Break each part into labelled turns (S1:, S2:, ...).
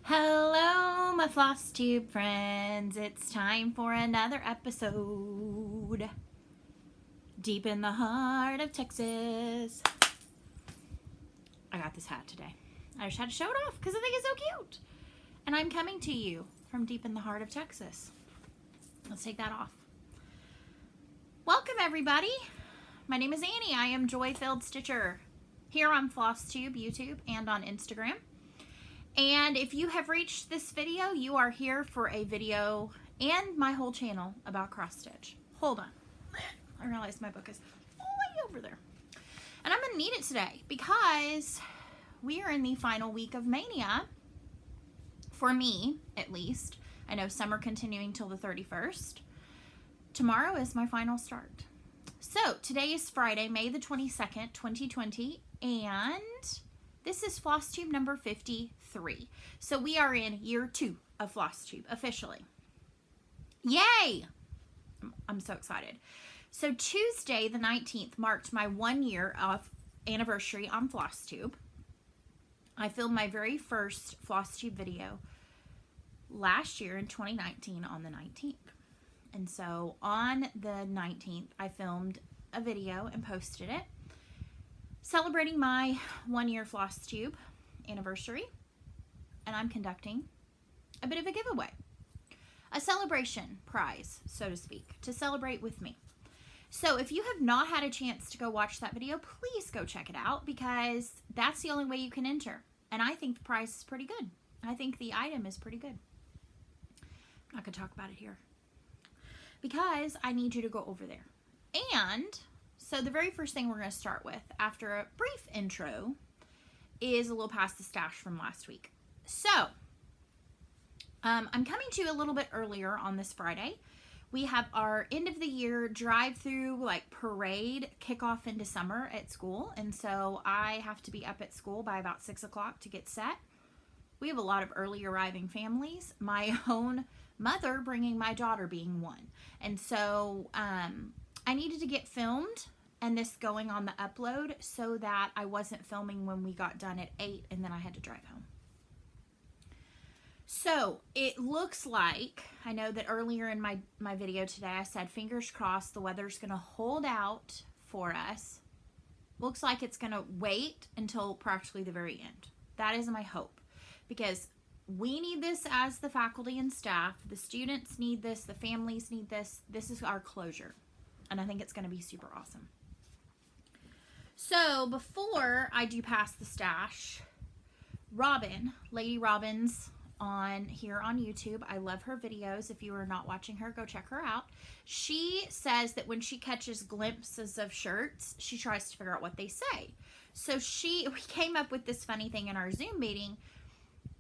S1: Hello, my Flosstube friends. It's time for another episode. Deep in the heart of Texas. I got this hat today. I just had to show it off because I think it's so cute. And I'm coming to you from deep in the heart of Texas. Let's take that off. Welcome, everybody. My name is Annie. I am Joy-Filled Stitcher here on Flosstube, YouTube, and on Instagram. And if you have reached this video, you are here for a video and my whole channel about cross stitch. Hold on. I realize my book is way over there. And I'm going to need it today because we are in the final week of Mania. For me, at least. I know some are continuing till the 31st. Tomorrow is my final start. So today is Friday, May the 22nd, 2020. And this is Flosstube number 53. So we are in year 2 of Flosstube, officially. Yay! I'm so excited. So Tuesday, the 19th, marked my 1 year of anniversary on Flosstube. I filmed my very first Flosstube video last year in 2019 on the 19th. And so on the 19th, I filmed a video and posted it, celebrating my 1 year Flosstube anniversary, and I'm conducting a bit of a giveaway, a celebration prize, so to speak, to celebrate with me. So if you have not had a chance to go watch that video, please go check it out because that's the only way you can enter. And I think the prize is pretty good. I think the item is pretty good. I'm not going to talk about it here because I need you to go over there. And so the very first thing we're going to start with, after a brief intro, is a little past the stash from last week. So, I'm coming to you a little bit earlier on this Friday. We have our end of the year drive-through, like, parade kickoff into summer at school. And so I have to be up at school by about 6 o'clock to get set. We have a lot of early arriving families. My own mother bringing my daughter being one. And so, I needed to get filmed and this going on the upload so that I wasn't filming when we got done at 8 and then I had to drive home. So it looks like, I know that earlier in my video today I said fingers crossed the weather's going to hold out for us. Looks like it's going to wait until practically the very end. That is my hope because we need this as the faculty and staff. The students need this. The families need this. This is our closure. And I think it's going to be super awesome. So before I do pass the stash, Robin, Lady Robin's here on YouTube. I love her videos. If you are not watching her, go check her out. She says that when she catches glimpses of shirts, she tries to figure out what they say. So we came up with this funny thing in our Zoom meeting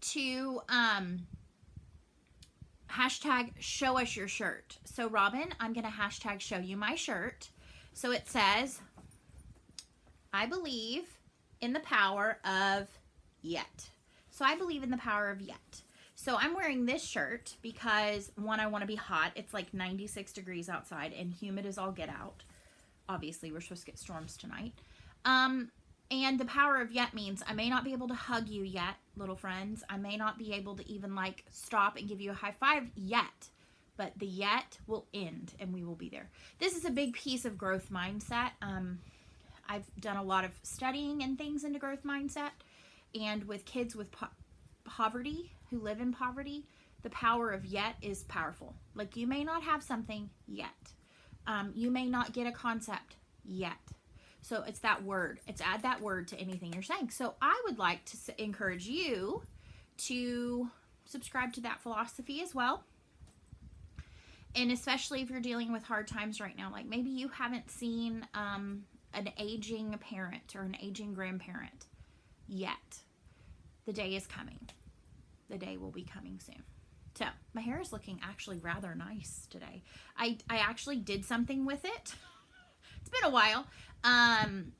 S1: to hashtag show us your shirt. So Robin, I'm going to hashtag show you my shirt. So it says, I believe in the power of yet. So I believe in the power of yet. So I'm wearing this shirt because, one, I want to be hot. It's like 96 degrees outside and humid as all get out. Obviously, we're supposed to get storms tonight. And the power of yet means I may not be able to hug you yet, little friends. I may not be able to even like stop and give you a high five yet. But the yet will end and we will be there. This is a big piece of growth mindset. I've done a lot of studying and things into growth mindset. And with kids with poverty, who live in poverty, the power of yet is powerful. Like you may not have something yet. You may not get a concept yet. So it's that word. It's add that word to anything you're saying. So I would like to encourage you to subscribe to that philosophy as well. And especially if you're dealing with hard times right now, like maybe you haven't seen an aging parent or an aging grandparent yet. The day is coming. The day will be coming soon. So my hair is looking actually rather nice today. I actually did something with it. It's been a while. And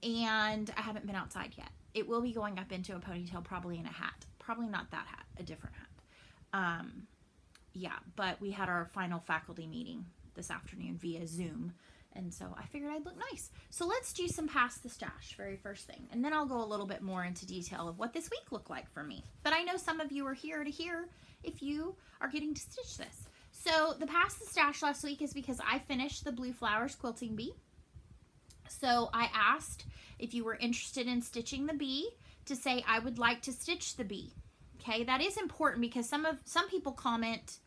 S1: I haven't been outside yet. It will be going up into a ponytail, probably in a hat. Probably not that hat, a different hat. Yeah, but we had our final faculty meeting this afternoon via Zoom. And so I figured I'd look nice. So let's do some Pass the Stash, very first thing. And then I'll go a little bit more into detail of what this week looked like for me. But I know some of you are here to hear if you are getting to stitch this. So the Pass the Stash last week is because I finished the Blue Flowers quilting bee. So I asked if you were interested in stitching the bee to say I would like to stitch the bee. Okay, that is important because some people comment,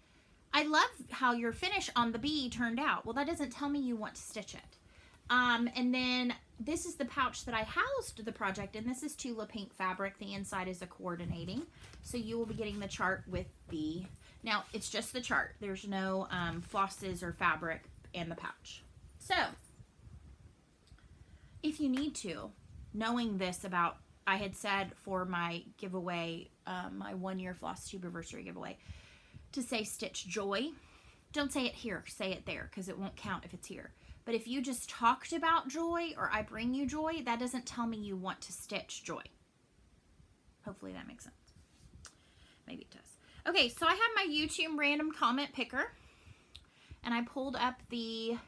S1: I love how your finish on the bee turned out. Well, that doesn't tell me you want to stitch it. And then this is the pouch that I housed the project in. This is Tula Pink fabric. The inside is a coordinating. So you will be getting the chart with the, now it's just the chart. There's no flosses or fabric in the pouch. So if you need to, knowing this about, I had said for my giveaway, my 1-year Flosstubersary giveaway, to say stitch joy. Don't say it here, say it there, because it won't count if it's here. But if you just talked about joy or I bring you joy, that doesn't tell me you want to stitch joy. Hopefully that makes sense. Maybe it does. Okay, so I have my YouTube random comment picker, and I pulled up the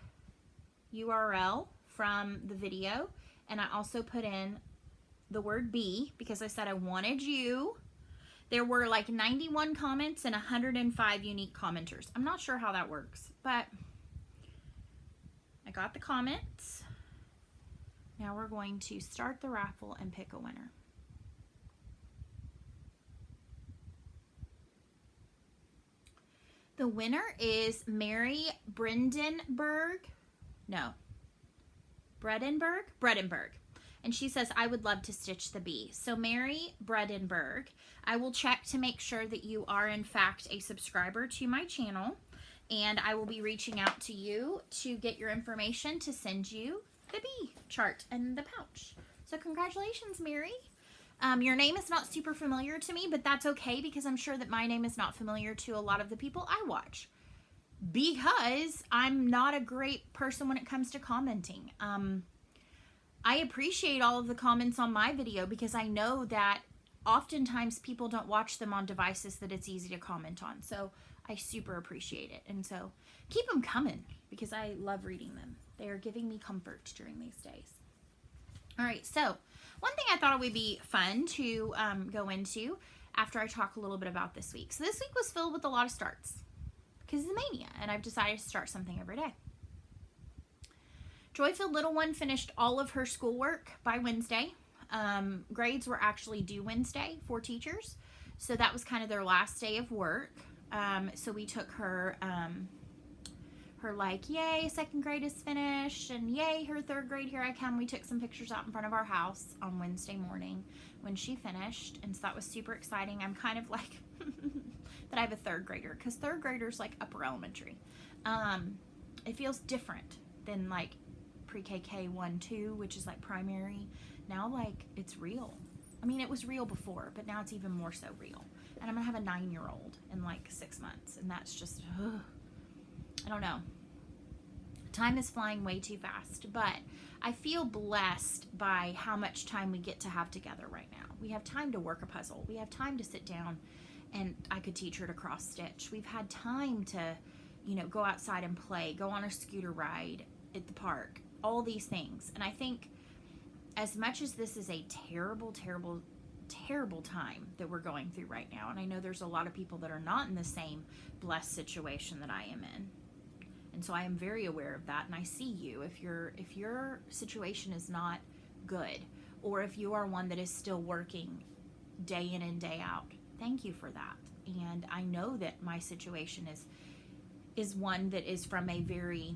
S1: URL from the video, and I also put in the word bee because I said I wanted you. There were like 91 comments and 105 unique commenters. I'm not sure how that works, but I got the comments. Now we're going to start the raffle and pick a winner. The winner is Mary Bredenberg. And she says, I would love to stitch the bee. So Mary Bredenberg, I will check to make sure that you are in fact a subscriber to my channel. And I will be reaching out to you to get your information to send you the bee chart and the pouch. So congratulations, Mary. Your name is not super familiar to me, but that's okay because I'm sure that my name is not familiar to a lot of the people I watch. Because I'm not a great person when it comes to commenting. I appreciate all of the comments on my video because I know that oftentimes people don't watch them on devices that it's easy to comment on. So I super appreciate it. And so keep them coming because I love reading them. They are giving me comfort during these days. All right, so one thing I thought it would be fun to go into after I talk a little bit about this week. So this week was filled with a lot of starts because it's mania, and I've decided to start something every day. Joyfilled Little One finished all of her schoolwork by Wednesday. Grades were actually due Wednesday for teachers, so that was kind of their last day of work. So we took her, like, yay, 2nd grade is finished, and yay, her 3rd grade, here I come. We took some pictures out in front of our house on Wednesday morning when she finished, and so that was super exciting. I'm kind of like that I have a 3rd grader, because 3rd graders like upper elementary. It feels different than like pre-KK 1-2, which is like primary. Now like it's real. I mean, it was real before, but now it's even more so real. And I'm gonna have a 9-year-old in like 6 months, and that's just I don't know. Time is flying way too fast, but I feel blessed by how much time we get to have together right now. We have time to work a puzzle. We have time to sit down, and I could teach her to cross stitch. We've had time to, you know, go outside and play, go on a scooter ride at the park, all these things. And I think as much as this is a terrible, terrible, terrible time that we're going through right now, and I know there's a lot of people that are not in the same blessed situation that I am in, and so I am very aware of that, and I see you. If your situation is not good, or if you are one that is still working day in and day out, thank you for that. And I know that my situation is one that is from a very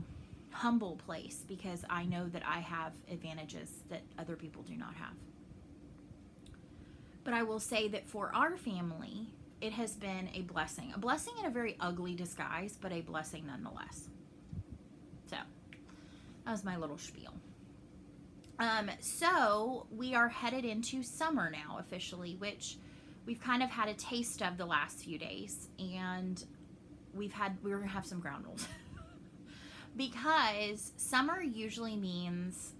S1: humble place, because I know that I have advantages that other people do not have. But I will say that for our family, it has been a blessing in a very ugly disguise, but a blessing nonetheless. So that was my little spiel. So we are headed into summer now officially, which we've kind of had a taste of the last few days, and we're gonna have some ground rules. Because summer usually means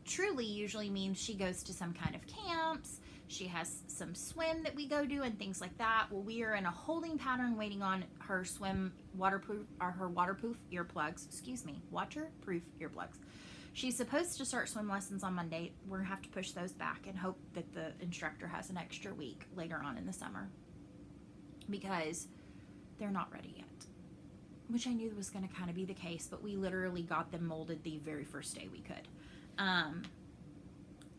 S1: she goes to some kind of camps, She has some swim that we go do and things like that. Well, we are in a holding pattern waiting on her waterproof earplugs. She's supposed to start swim lessons on Monday. We're gonna have to push those back and hope that the instructor has an extra week later on in the summer, because they're not ready yet, which I knew was going to kind of be the case, but we literally got them molded the very first day we could.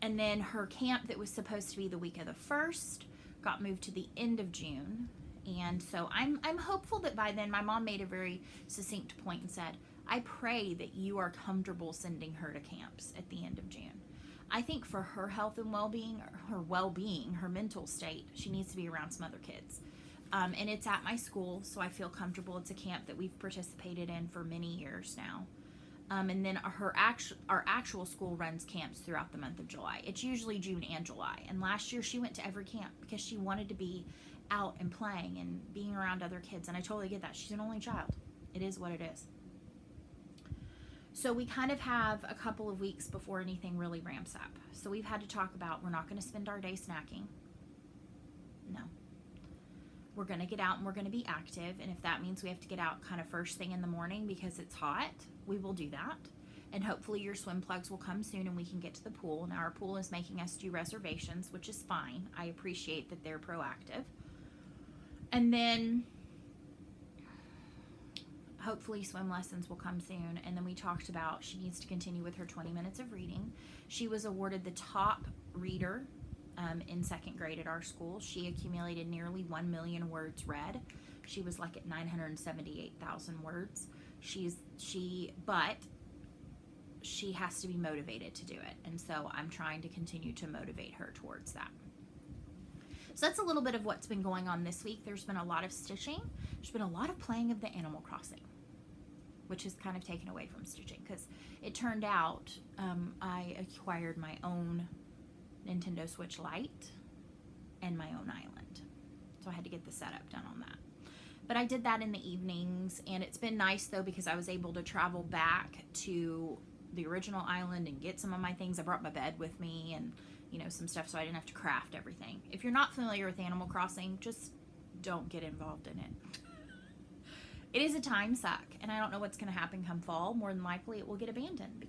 S1: And then her camp that was supposed to be the week of the 1st got moved to the end of June. And so I'm hopeful that by then, my mom made a very succinct point and said, I pray that you are comfortable sending her to camps at the end of June. I think for her health and well-being, her mental state, she needs to be around some other kids. And it's at my school, so I feel comfortable. It's a camp that we've participated in for many years now. And then our actual school runs camps throughout the month of July. It's usually June and July. And last year she went to every camp because she wanted to be out and playing and being around other kids. And I totally get that. She's an only child. It is what it is. So we kind of have a couple of weeks before anything really ramps up. So we've had to talk about, we're not going to spend our day snacking. No. We're going to get out and we're going to be active. And if that means we have to get out kind of first thing in the morning because it's hot, we will do that. And hopefully your swim plugs will come soon and we can get to the pool. Now our pool is making us do reservations, which is fine. I appreciate that they're proactive. And then hopefully swim lessons will come soon. And then we talked about she needs to continue with her 20 minutes of reading. She was awarded the top reader in 2nd grade at our school. She accumulated nearly 1 million words read. She was like at 978,000 words. But she has to be motivated to do it. And so I'm trying to continue to motivate her towards that. So that's a little bit of what's been going on this week. There's been a lot of stitching. There's been a lot of playing of the Animal Crossing, which is kind of taken away from stitching because it turned out I acquired my own Nintendo Switch Lite and my own island. So I had to get the setup done on that. But I did that in the evenings, and it's been nice though because I was able to travel back to the original island and get some of my things. I brought my bed with me and, you know, some stuff so I didn't have to craft everything. If you're not familiar with Animal Crossing, just don't get involved in it. It is a time suck, and I don't know what's going to happen come fall. More than likely it will get abandoned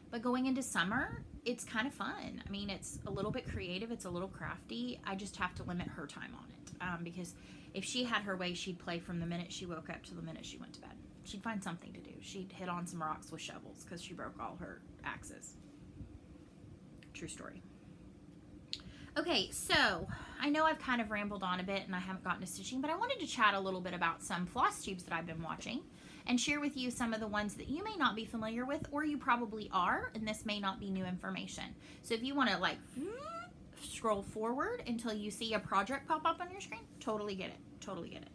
S1: but going into summer, it's kind of fun. I mean, it's a little bit creative. It's a little crafty. I just have to limit her time on it because if she had her way, she'd play from the minute she woke up to the minute she went to bed. She'd find something to do. She'd hit on some rocks with shovels because she broke all her axes. True story. Okay, so I know I've kind of rambled on a bit and I haven't gotten to stitching, but I wanted to chat a little bit about some floss tubes that I've been watching and share with you some of the ones that you may not be familiar with, or you probably are, and this may not be new information. So if you want to like scroll forward until you see a project pop up on your screen, totally get it. Totally get it.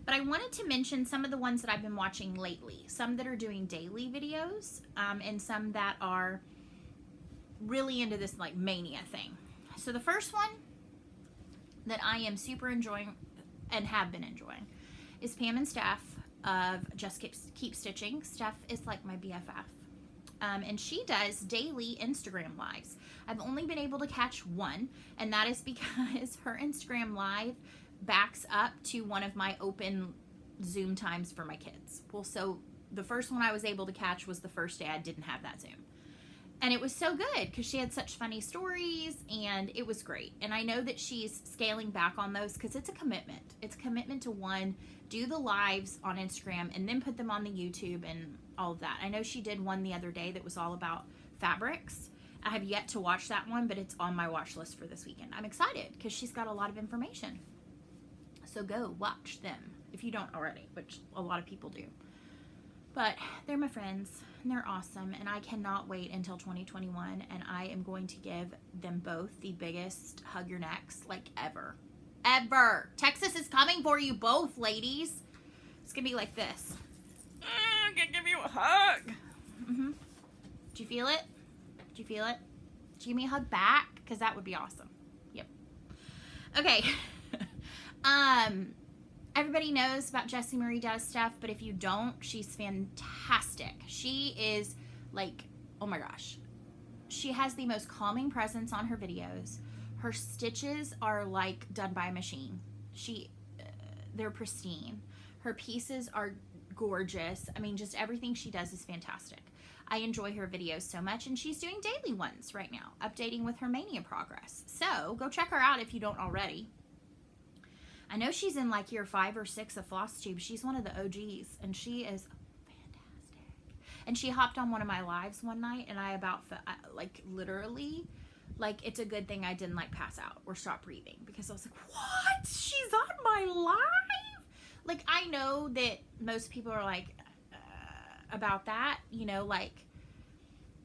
S1: But I wanted to mention some of the ones that I've been watching lately, some that are doing daily videos, and some that are really into this like mania thing. So the first one that I am super enjoying and have been enjoying is Pam and Steph of Just Keep Stitching. Steph is like my BFF. And she does daily Instagram lives. I've only been able to catch one, and that is because her Instagram live backs up to one of my open Zoom times for my kids. Well, so the first one I was able to catch was the first day I didn't have that Zoom. And it was so good because she had such funny stories and it was great. And I know that she's scaling back on those because it's a commitment. It's a commitment to one, do the lives on Instagram and then put them on the YouTube and all of that. I know she did one the other day that was all about fabrics. I have yet to watch that one, but it's on my watch list for this weekend. I'm excited because she's got a lot of information. So go watch them if you don't already, which a lot of people do. But they're my friends and they're awesome, and I cannot wait until 2021, and I am going to give them both the biggest hug your necks like ever. Ever. Texas is coming for you both, ladies. It's gonna be like this. I'm gonna give you a hug. Mm-hmm. Did you feel it? Did you feel it? Did you give me a hug back? Because that would be awesome. Yep. Okay. Everybody knows about Jessie Marie Does Stuff, but if you don't, she's fantastic. She is like, oh my gosh. She has the most calming presence on her videos. Her stitches are like done by a machine. They're pristine. Her pieces are gorgeous. I mean, just everything she does is fantastic. I enjoy her videos so much, and she's doing daily ones right now, updating with her Mania progress. So go check her out if you don't already. I know she's in like year 5 or 6 of Flosstube. She's one of the OGs, and she is fantastic. And she hopped on one of my lives one night, and I about like literally, like it's a good thing I didn't like pass out or stop breathing, because I was like, what? She's on my live? Like, I know that most people are like about that, you know, like,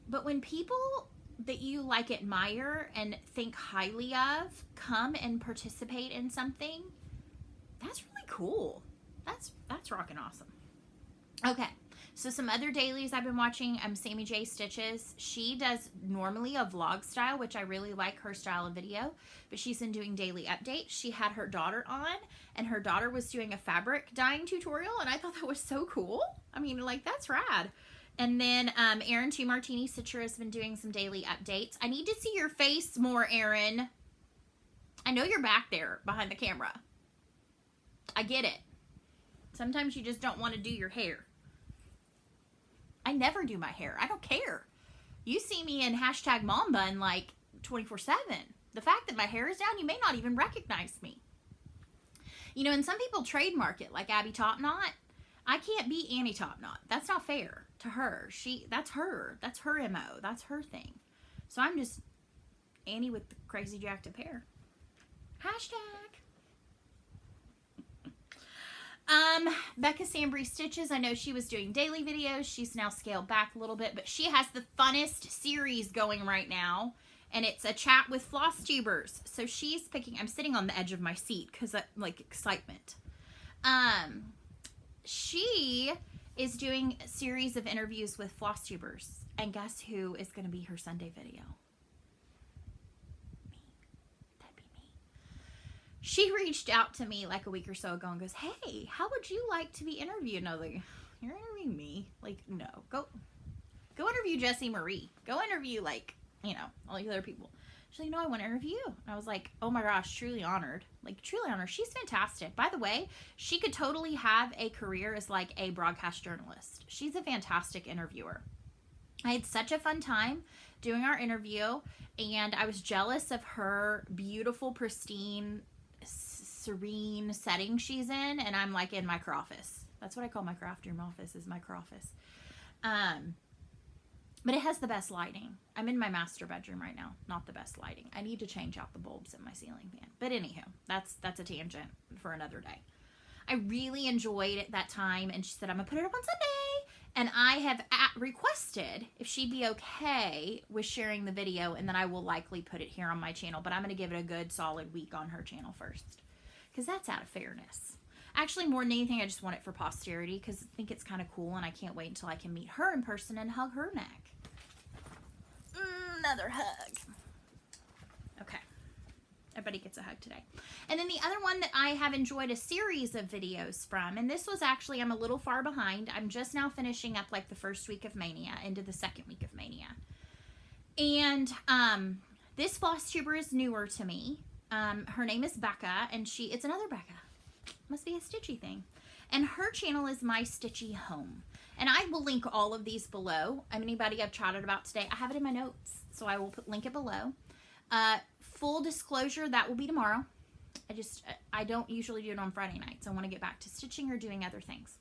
S1: but when people that you like admire and think highly of come and participate in something, that's really cool. That's rockin' awesome. Okay, so some other dailies I've been watching. Sammy J Stitches. She does normally a vlog style, which I really like her style of video, but she's been doing daily updates. She had her daughter on, and her daughter was doing a fabric dyeing tutorial, and I thought that was so cool. I mean, like, that's rad. And then Erin 2 Martini Stitcher has been doing some daily updates. I need to see your face more, Erin. I know you're back there behind the camera. I get it. Sometimes you just don't want to do your hair. I never do my hair. I don't care. You see me in hashtag mom bun like 24/7. The fact that my hair is down, you may not even recognize me. You know, and some people trademark it, like Abby Topknot. I can't be Annie Topknot. That's not fair to her. That's her. That's her MO. That's her thing. So I'm just Annie with the crazy jacked up hair. Hashtag. Becca Sambry Stitches. I know she was doing daily videos. She's now scaled back a little bit, but she has the funnest series going right now, and it's a chat with Flosstubers. So she's picking, I'm sitting on the edge of my seat because like excitement. She is doing a series of interviews with Flosstubers, and guess who is going to be her Sunday video? She reached out to me like a week or so ago and goes, hey, how would you like to be interviewed? And I was like, you're interviewing me? Like, no. Go interview Jessie Marie. Go interview, like, you know, all these other people. She's like, no, I want to interview you. And I was like, oh my gosh, truly honored. Like, truly honored. She's fantastic. By the way, she could totally have a career as, like, a broadcast journalist. She's a fantastic interviewer. I had such a fun time doing our interview, and I was jealous of her beautiful, pristine, serene setting she's in, and I'm like in my croffice. That's what I call my craft room office, is my croffice. But it has the best lighting. I'm in my master bedroom right now. Not the best lighting. I need to change out the bulbs in my ceiling fan. But anywho, that's a tangent for another day. I really enjoyed that time, and she said, I'm gonna put it up on Sunday. And I have requested if she'd be okay with sharing the video, and then I will likely put it here on my channel. But I'm gonna give it a good solid week on her channel first, because that's out of fairness. Actually, more than anything, I just want it for posterity, because I think it's kind of cool, and I can't wait until I can meet her in person and hug her neck. Another hug. Okay. Everybody gets a hug today. And then the other one that I have enjoyed a series of videos from, and this was actually, I'm a little far behind. I'm just now finishing up like the first week of Mania into the second week of Mania. And this Flosstuber is newer to me. Her name is Becca, and it's another Becca. Must be a Stitchy thing. And her channel is My Stitchy Home. And I will link all of these below. Anybody I've chatted about today, I have it in my notes, so I will link it below. Full disclosure, that will be tomorrow. I don't usually do it on Friday nights. I want to get back to stitching or doing other things.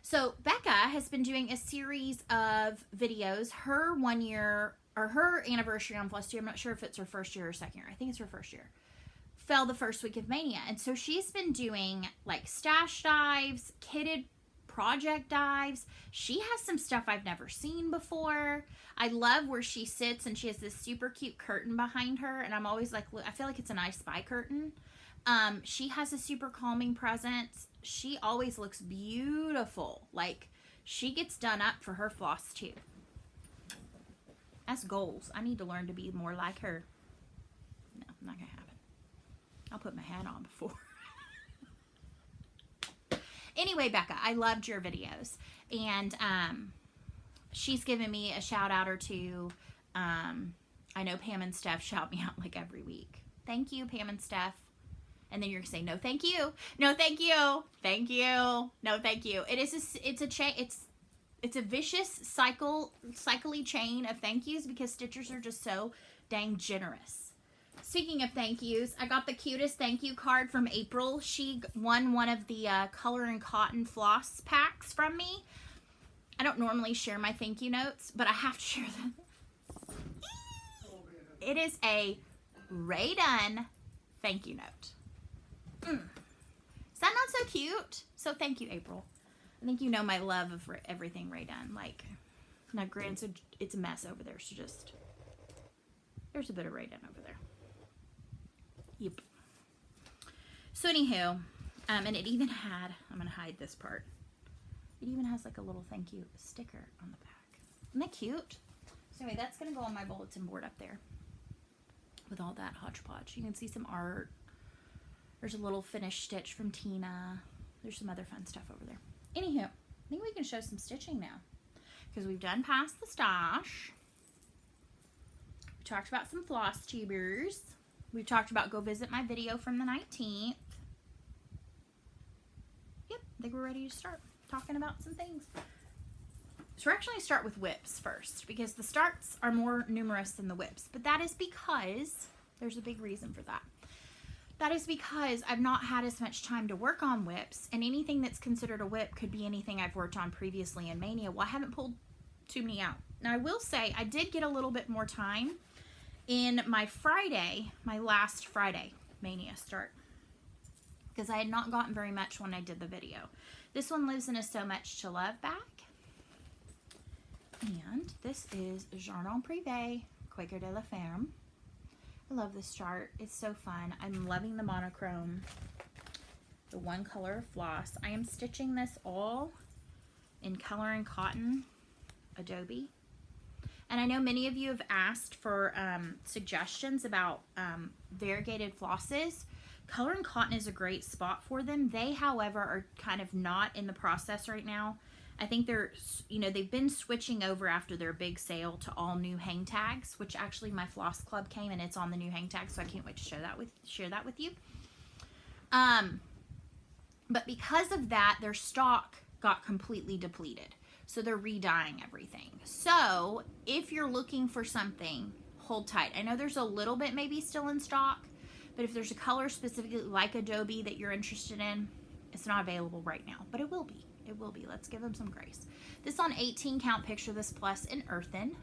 S1: So Becca has been doing a series of videos. Her 1 year, or her anniversary on Flosstube, I'm not sure if it's her first year or second year. I think it's her first year. Fell the first week of Mania. And so she's been doing like stash dives, kitted project dives. She has some stuff I've never seen before. I love where she sits and she has this super cute curtain behind her, and I'm always like, I feel like it's an I Spy curtain. She has a super calming presence. She always looks beautiful. Like, she gets done up for her floss too. That's goals. I need to learn to be more like her. No, not gonna happen. I'll put my hat on before. Anyway, Becca, I loved your videos, and she's given me a shout out or two. I know Pam and Steph shout me out like every week. Thank you, Pam and Steph. And then you're gonna say, no, thank you. No, thank you. Thank you. No, thank you. It's a vicious cycly chain of thank yous because Stitchers are just so dang generous. Speaking of thank yous, I got the cutest thank you card from April. She won one of the Color and Cotton floss packs from me. I don't normally share my thank you notes, but I have to share them. It is a Rae Dunn thank you note. Is that not so cute? So thank you, April. I think you know my love of everything Rae Dunn. Like, now granted, it's a mess over there, so just, there's a bit of Rae Dunn over there. Yep. So anywho, and it even had, I'm going to hide this part. It even has like a little thank you sticker on the back. Isn't that cute? So anyway, that's going to go on my bulletin board up there with all that hodgepodge. You can see some art. There's a little finished stitch from Tina. There's some other fun stuff over there. Anywho, I think we can show some stitching now because we've done past the stash. We talked about some Flosstubers. We've talked about go visit my video from the 19th. Yep, I think we're ready to start talking about some things. So we're actually going to start with whips first because the starts are more numerous than the whips, but that is because there's a big reason for that. That is because I've not had as much time to work on whips, and anything that's considered a whip could be anything I've worked on previously in Mania. Well, I haven't pulled too many out. Now, I will say I did get a little bit more time in my Friday, my last Friday Mania start, because I had not gotten very much when I did the video. This one lives in a So Much to Love bag. And this is Jardin Privé, Quaker de la Ferme. I love this chart. It's so fun. I'm loving the monochrome, the one color of floss. I am stitching this all in Color and Cotton Adobe. And I know many of you have asked for suggestions about variegated flosses. Color and Cotton is a great spot for them. They, however, are kind of not in the process right now. I think they're, you know, they've been switching over after their big sale to all new hang tags, which actually my Floss Club came and it's on the new hang tags, so I can't wait to share that with you. But because of that, their stock got completely depleted. So they're re-dyeing everything. So if you're looking for something, hold tight. I know there's a little bit maybe still in stock, but if there's a color specifically like Adobe that you're interested in, it's not available right now, but it will be. It will be. Let's give them some grace. This on 18 count, picture this plus in earthen.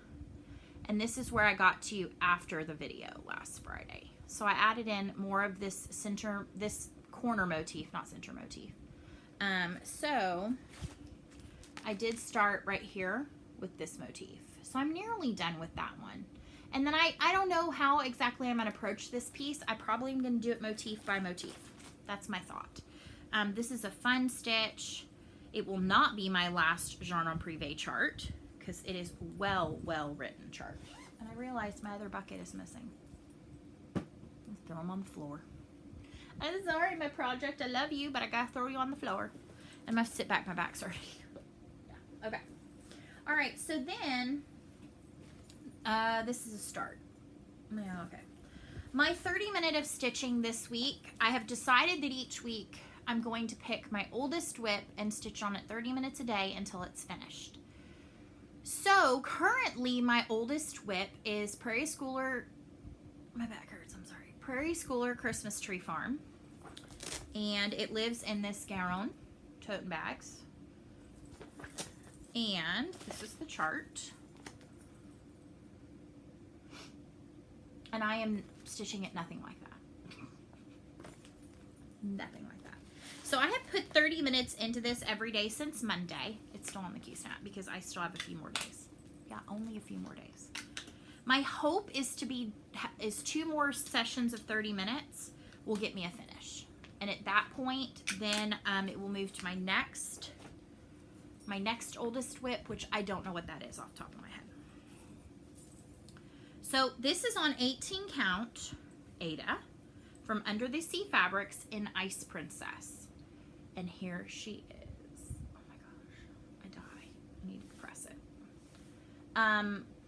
S1: And this is where I got to after the video last Friday. So I added in more of this corner motif, not center motif. So I did start right here with this motif. So I'm nearly done with that one. And then I don't know how exactly I'm going to approach this piece. I probably am going to do it motif by motif. That's my thought. This is a fun stitch. It will not be my last Jardin Privé chart because it is well written chart. And I realized my other bucket is missing. Let's throw them on the floor. I'm sorry, my project. I love you, but I gotta throw you on the floor. I must sit back. My back's already. Yeah. Okay. All right. So then, this is a start. Yeah. Okay. My 30-minute of stitching this week. I have decided that each week I'm going to pick my oldest whip and stitch on it 30 minutes a day until it's finished. So currently my oldest whip is Prairie Schooler, my back hurts, I'm sorry, Prairie Schooler Christmas Tree Farm. And it lives in this Garonne tote bags. And this is the chart. And I am stitching it nothing like that. Nothing like that. So I have put 30 minutes into this every day since Monday. It's still on the key snap because I still have a few more days. Yeah, only a few more days. My hope is is 2 more sessions of 30 minutes will get me a finish. And at that point, then it will move to my next oldest whip, which I don't know what that is off the top of my head. So this is on 18 count Aida from Under the Sea Fabrics in Ice Princess. And here she is. Oh my gosh, I die. I need to press it.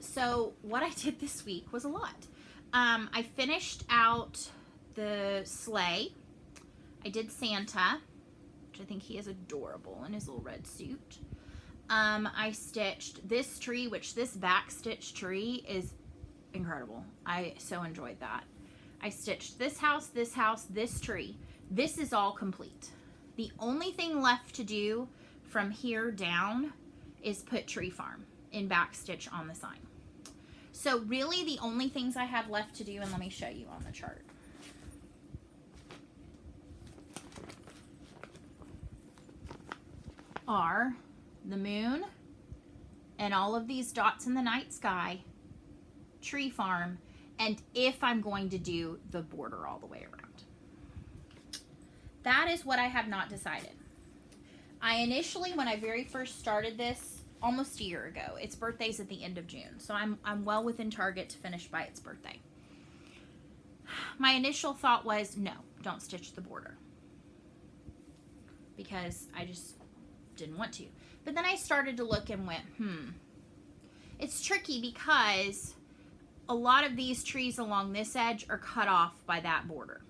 S1: So what I did this week was a lot. I finished out the sleigh. I did Santa, which I think he is adorable in his little red suit. I stitched this tree, which this back stitch tree is incredible. I so enjoyed that. I stitched this house, this tree. This is all complete. The only thing left to do from here down is put tree farm in back stitch on the sign. So really the only things I have left to do, and let me show you on the chart. Are the moon and all of these dots in the night sky, tree farm, and if I'm going to do the border all the way around. That is what I have not decided. I initially, when I very first started this almost a year ago, its birthday's at the end of June, so I'm well within target to finish by its birthday. My initial thought was, no, don't stitch the border, because I just didn't want to. But then I started to look and went, it's tricky because a lot of these trees along this edge are cut off by that border.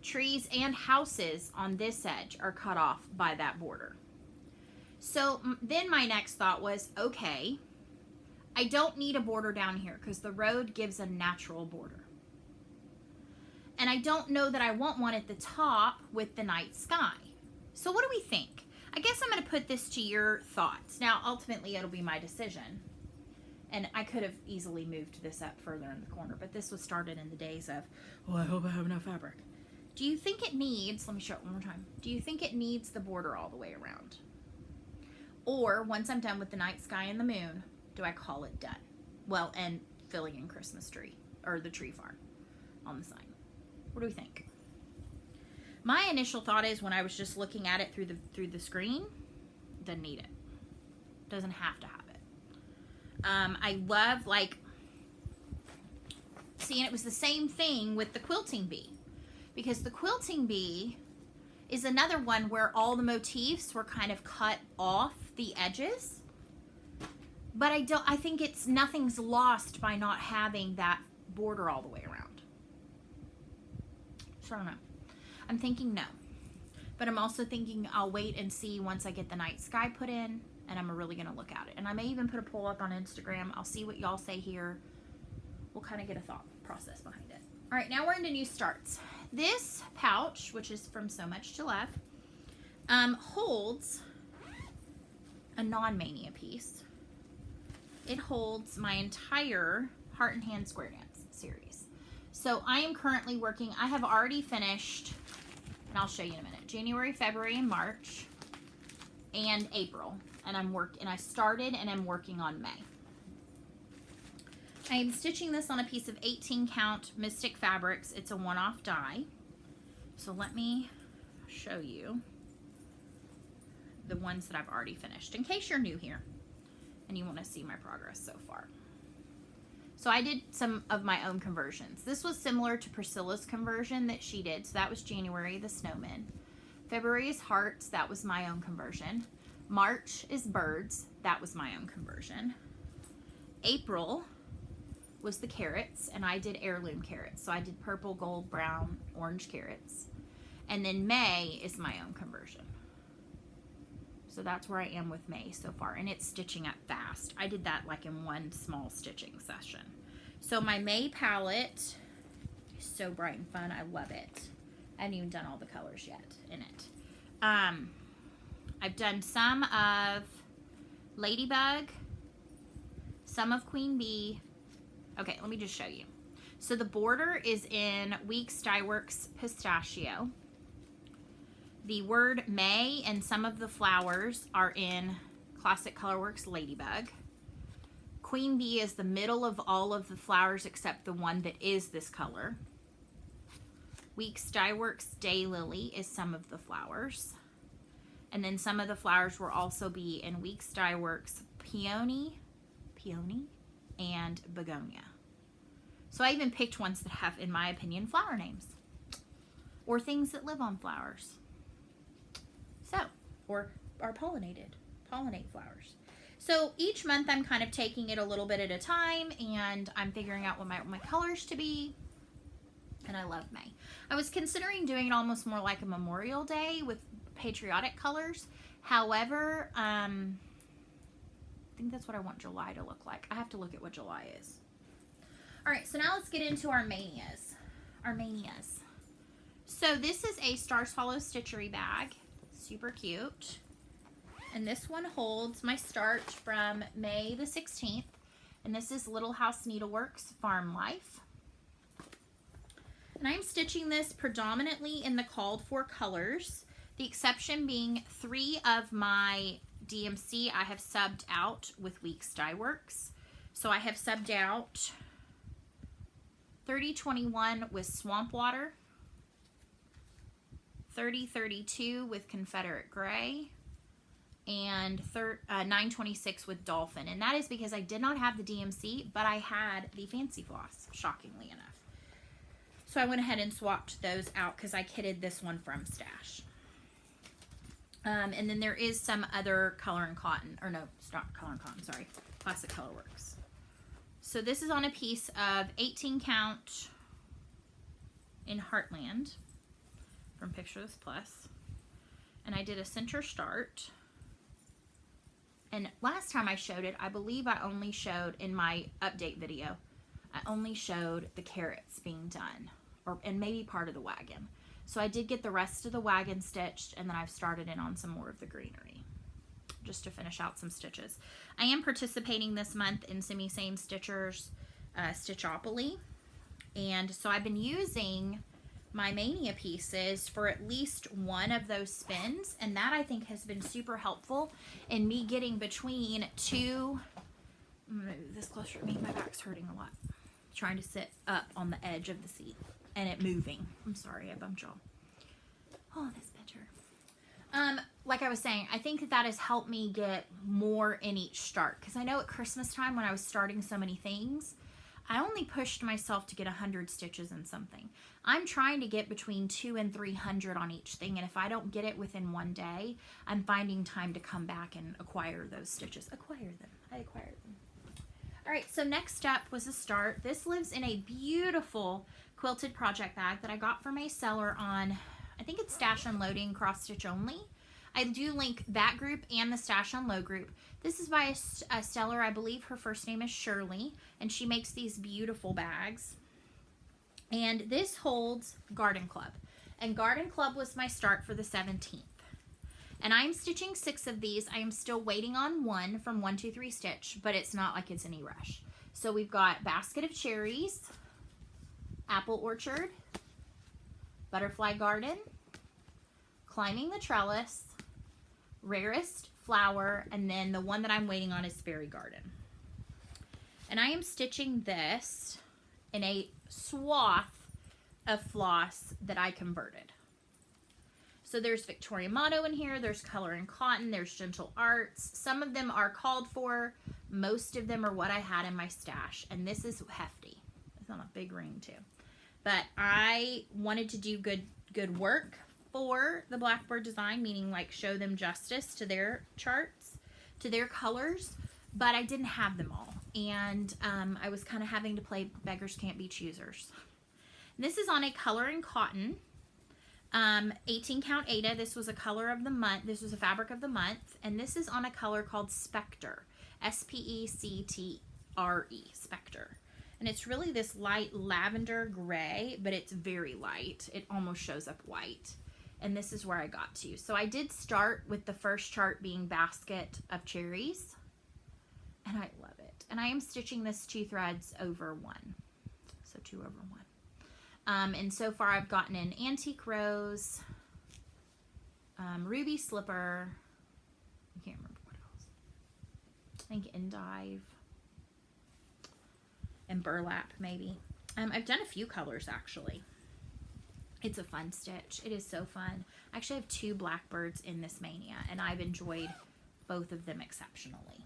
S1: Trees and houses on this edge are cut off by that border. So then my next thought was, okay, I don't need a border down here because the road gives a natural border. And I don't know that I want one at the top with the night sky. So what do we think? I guess I'm going to put this to your thoughts. Now, ultimately, it'll be my decision. And I could have easily moved this up further in the corner, but this was started in the days of, oh, I hope I have enough fabric. Do you think it needs, let me show it one more time. Do you think it needs the border all the way around? Or once I'm done with the night sky and the moon, do I call it done? Well, and filling in Christmas tree, or the tree farm on the sign. What do we think? My initial thought is, when I was just looking at it through the screen, doesn't need it. Doesn't have to have it. I love, like, seeing it was the same thing with the quilting bee, because the quilting bee is another one where all the motifs were kind of cut off the edges. But I think nothing's lost by not having that border all the way around. So I don't know. I'm thinking no. But I'm also thinking I'll wait and see once I get the night sky put in, and I'm really going to look at it. And I may even put a poll up on Instagram. I'll see what y'all say here. We'll kind of get a thought process behind it. All right, now we're into new starts. This pouch, which is from So Much to Love, holds a non-mania piece. It holds my entire Heart and Hand Square Dance series. So I am currently working, I have already finished, and I'll show you in a minute, January, February, and March, and April. And I started and I'm working on May. I am stitching this on a piece of 18 count Mystic Fabrics. It's a one-off die. So let me show you the ones that I've already finished, in case you're new here and you want to see my progress so far. So I did some of my own conversions. This was similar to Priscilla's conversion that she did. So that was January, the snowman. February is hearts. That was my own conversion. March is birds. That was my own conversion. April was the carrots, and I did heirloom carrots. So I did purple, gold, brown, orange carrots. And then May is my own conversion. So that's where I am with May so far, and it's stitching up fast. I did that like in one small stitching session. So my May palette is so bright and fun. I love it. I haven't even done all the colors yet in it. I've done some of Ladybug, some of Queen Bee. Okay, let me just show you. So the border is in Weeks Dye Works Pistachio. The word May and some of the flowers are in Classic Colorworks Ladybug. Queen Bee is the middle of all of the flowers except the one that is this color. Weeks Dye Works Daylily is some of the flowers. And then some of the flowers will also be in Weeks Dye Works Peony, and Begonia. So I even picked ones that have, in my opinion, flower names. Or things that live on flowers. So, or are pollinate flowers. So each month I'm kind of taking it a little bit at a time, and I'm figuring out what my colors to be. And I love May. I was considering doing it almost more like a Memorial Day with patriotic colors. However, I think that's what I want July to look like. I have to look at what July is. All right, so now let's get into our manias. So this is a Star Swallow Stitchery bag. Super cute. And this one holds my start from May the 16th. And this is Little House Needleworks Farm Life. And I'm stitching this predominantly in the called for colors. The exception being 3 of my DMC I have subbed out with Weeks Dye Works. So I have subbed out 3021 with Swamp Water, 3032 with Confederate Gray, and 926 with Dolphin. And that is because I did not have the DMC, but I had the Fancy Floss, shockingly enough. So I went ahead and swapped those out because I kitted this one from Stash. And then there is some other Color and Cotton, or no, it's not Color and Cotton, sorry, Classic Colorworks. So this is on a piece of 18 count in Heartland from Picture This Plus. And I did a center start. And last time I showed it, I believe I only showed, in my update video, I only showed the carrots being done, and maybe part of the wagon. So I did get the rest of the wagon stitched, and then I've started in on some more of the greenery just to finish out some stitches. I am participating this month in Semi Same Stitchers Stitchopoly, and so I've been using my Mania pieces for at least one of those spins, and that I think has been super helpful in me getting between two. I'm gonna move this closer to me. My back's hurting a lot. Trying to sit up on the edge of the seat and it moving. I'm sorry, I bumped y'all. Oh, that's better. Like I was saying, I think that has helped me get more in each start, because I know at Christmas time when I was starting so many things, I only pushed myself to get 100 stitches in something. I'm trying to get between 200 and 300 on each thing, and if I don't get it within one day, I'm finding time to come back and acquire those stitches. I acquired them. All right, so next up was a start. This lives in a beautiful quilted project bag that I got from a seller on, I think it's Stash Unloading Cross Stitch Only. I do link that group and the Stash Unload group. This is by a seller, I believe her first name is Shirley, and she makes these beautiful bags. And this holds Garden Club. And Garden Club was my start for the 17th. And I'm stitching 6 of these. I am still waiting on one from 123 Stitch, but it's not like it's any rush. So we've got Basket of Cherries, Apple Orchard, Butterfly Garden, Climbing the Trellis, Rarest Flower, and then the one that I'm waiting on is Fairy Garden. And I am stitching this in a swath of floss that I converted. So there's Victoria Motto in here, there's Color and Cotton, there's Gentle Arts. Some of them are called for, most of them are what I had in my stash, and this is hefty. It's on a big ring too. But I wanted to do good work for the Blackbird Design, meaning like show them justice to their charts, to their colors, but I didn't have them all. And I was kind of having to play beggars can't be choosers. This is on a Color and Cotton. 18 count Aida. This was a color of the month. This was a fabric of the month, and this is on a color called Spectre, Spectre, Spectre. And it's really this light lavender gray, but it's very light. It almost shows up white. And this is where I got to. So I did start with the first chart being Basket of Cherries, and I love it. And I am stitching this 2 threads over 1, so 2 over 1. And so far I've gotten in Antique Rose, Ruby Slipper, I can't remember what else, I think Endive, and Burlap maybe. I've done a few colors actually. It's a fun stitch. It is so fun. I actually have 2 Blackbirds in this Mania, and I've enjoyed both of them exceptionally.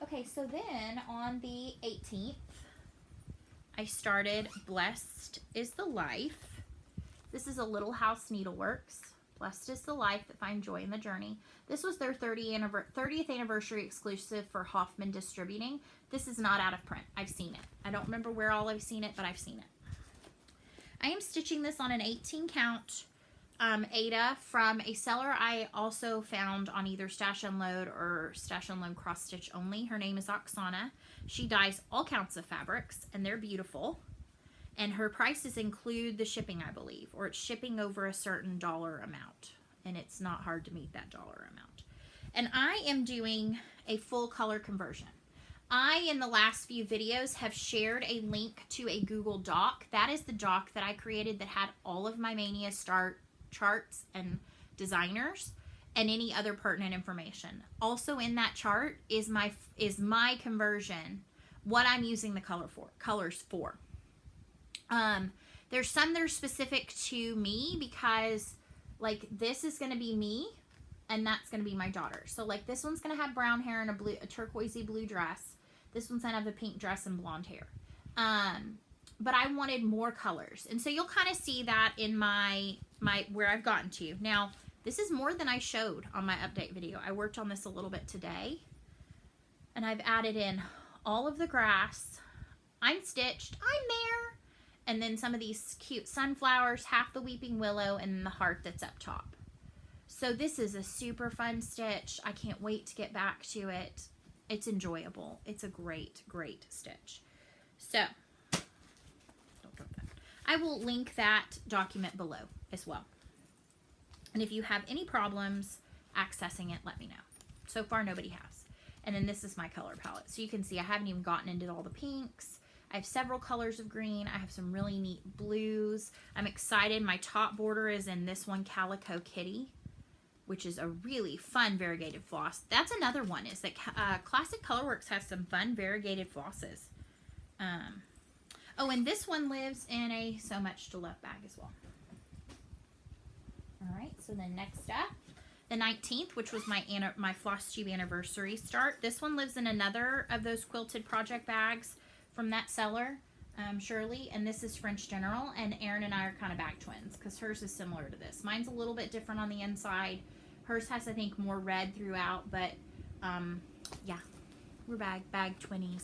S1: Okay, so then on the 18th, I started Blessed is the Life. This is a Little House Needleworks Blessed is the life that finds joy in the journey. This was their 30th anniversary exclusive for Hoffman Distributing. This is not out of print. I've seen it. I don't remember where all I've seen it, but I've seen it. I am stitching this on an 18 count Aida from a seller I also found on either Stash Unload or Stash Unload Cross Stitch Only. Her name is Oksana. She dyes all counts of fabrics, and they're beautiful. And her prices include the shipping, I believe, or it's shipping over a certain dollar amount. And it's not hard to meet that dollar amount. And I am doing a full color conversion. I, in the last few videos, have shared a link to a Google Doc. That is the doc that I created that had all of my Mania Start charts and designers and any other pertinent information. Also in that chart is my conversion, what I'm using the colors for. There's some that are specific to me because like this is going to be me and that's going to be my daughter. So like this one's going to have brown hair and a turquoisey blue dress. This one's going to have a pink dress and blonde hair. But I wanted more colors. And so you'll kind of see that in my where I've gotten to. Now, this is more than I showed on my update video. I worked on this a little bit today. And I've added in all of the grass. I'm stitched. I'm there. And then some of these cute sunflowers, half the weeping willow, and the heart that's up top. So this is a super fun stitch. I can't wait to get back to it. It's enjoyable. It's a great, great stitch. So, don't drop that. I will link that document below as well. And if you have any problems accessing it, let me know. So far, nobody has. And then this is my color palette. So you can see I haven't even gotten into all the pinks. I have several colors of green. I have some really neat blues. I'm excited. My top border is in this one, Calico Kitty, which is a really fun variegated floss. That's another one, is that Classic Colorworks has some fun variegated flosses. Oh, and this one lives in a So Much to Love bag as well. All right, so then next up, the 19th, which was my Flosstube anniversary start. This one lives in another of those quilted project bags from that seller, Shirley, and this is French General, and Erin and I are kind of bag twins because hers is similar to this. Mine's a little bit different on the inside. Hers has, I think, more red throughout, but yeah, we're bag twinnies.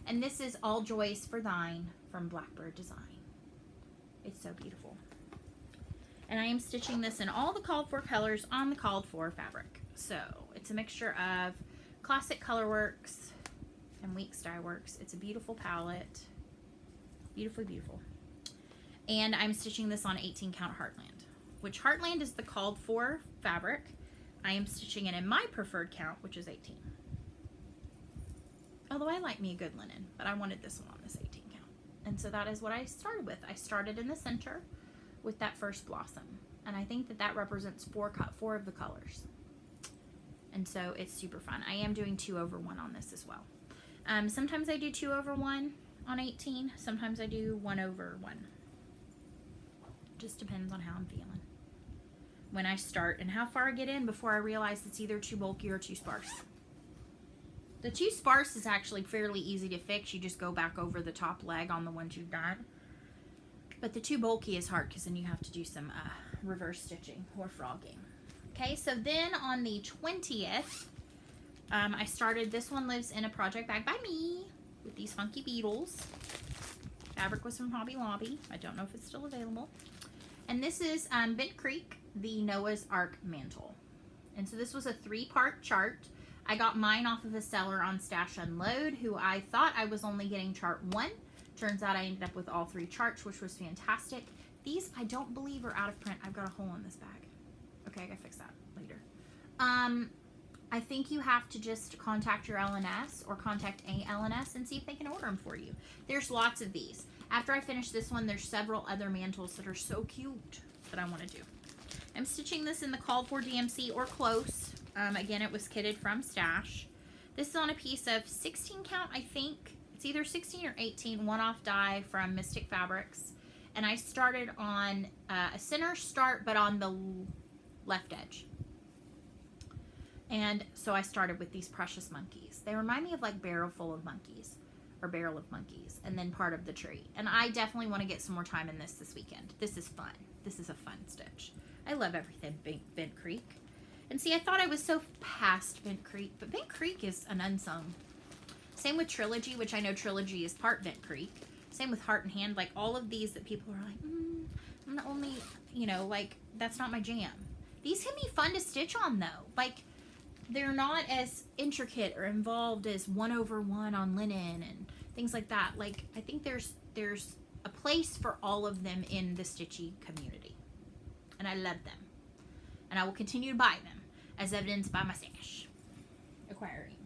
S1: And this is All Joys for Thine from Blackbird Design. It's so beautiful. And I am stitching this in all the called for colors on the called for fabric. So it's a mixture of Classic Colorworks and Weeks Dye Works. It's a beautiful palette. Beautifully beautiful. And I'm stitching this on 18 count Heartland, which Heartland is the called for fabric. I am stitching it in my preferred count, which is 18. Although I like me a good linen, but I wanted this one on this 18 count. And so that is what I started with. I started in the center with that first blossom. And I think that that represents four of the colors. And so it's super fun. I am doing 2/1 on this as well. Sometimes I do 2/1 on 18. Sometimes I do 1/1. Just depends on how I'm feeling when I start and how far I get in before I realize it's either too bulky or too sparse. The too sparse is actually fairly easy to fix. You just go back over the top leg on the ones you've done. But the too bulky is hard because then you have to do some reverse stitching or frogging. Okay, so then on the 20th, I started, this one lives in a project bag by me with these funky beetles. Fabric was from Hobby Lobby. I don't know if it's still available. And this is Bent Creek, the Noah's Ark mantle. And so this was a 3-part chart. I got mine off of a seller on Stash Unload who I thought I was only getting chart 1. Turns out I ended up with all 3 charts, which was fantastic. These, I don't believe, are out of print. I've got a hole in this bag. Okay, I gotta fix that later. I think you have to just contact your LNS or contact a LNS and see if they can order them for you. There's lots of these. After I finish this one, there's several other mantles that are so cute that I want to do. I'm stitching this in the called for DMC or close. Again, it was kitted from Stash. This is on a piece of 16 count, I think. It's either 16 or 18, one-off dye from Mystic Fabrics. And I started on a center start, but on the left edge. And so I started with these precious monkeys. They remind me of like barrel of monkeys, and then part of the tree. And I definitely want to get some more time in this weekend. This is fun. This is a fun stitch. I love everything Bent Creek. And see, I thought I was so past Bent Creek, but Bent Creek is an unsung. Same with Trilogy, which I know Trilogy is part Bent Creek. Same with Heart and Hand. Like, all of these that people are like, I'm the only, you know, like, that's not my jam. These can be fun to stitch on, though. Like, they're not as intricate or involved as 1/1 on linen and things like that. Like, I think there's a place for all of them in the Stitchy community. And I love them. And I will continue to buy them, as evidenced by my stash acquiring.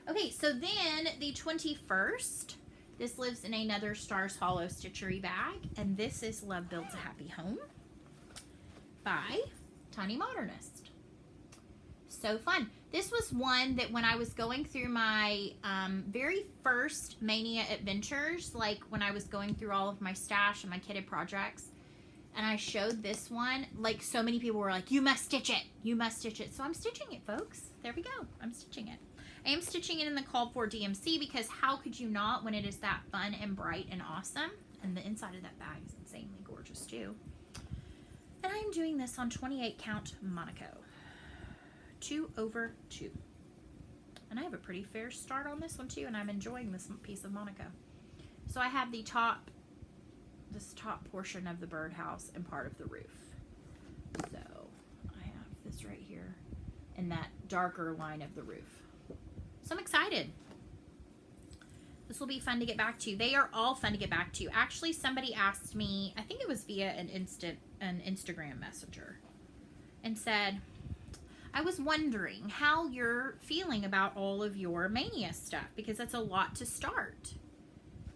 S1: Okay, so then the 21st, this lives in another Stars Hollow Stitchery bag, and this is Love Builds a Happy Home by Tiny Modernist. So fun. This was one that when I was going through my very first Mania adventures, like when I was going through all of my stash and my kitted projects, and I showed this one, like, so many people were like, you must stitch it. You must stitch it. So I'm stitching it, folks. There we go. I'm stitching it. I am stitching it in the called for DMC because how could you not when it is that fun and bright and awesome? And the inside of that bag is insanely gorgeous too. And I am doing this on 28 count Monaco. 2/2. And I have a pretty fair start on this one too, and I'm enjoying this piece of Monaco. So I have the this top portion of the birdhouse and part of the roof. So I have this right here and that darker line of the roof. So I'm excited. This will be fun to get back to. They are all fun to get back to. Actually, somebody asked me, I think it was via an Instagram messenger, and said, I was wondering how you're feeling about all of your Mania stuff, because that's a lot to start.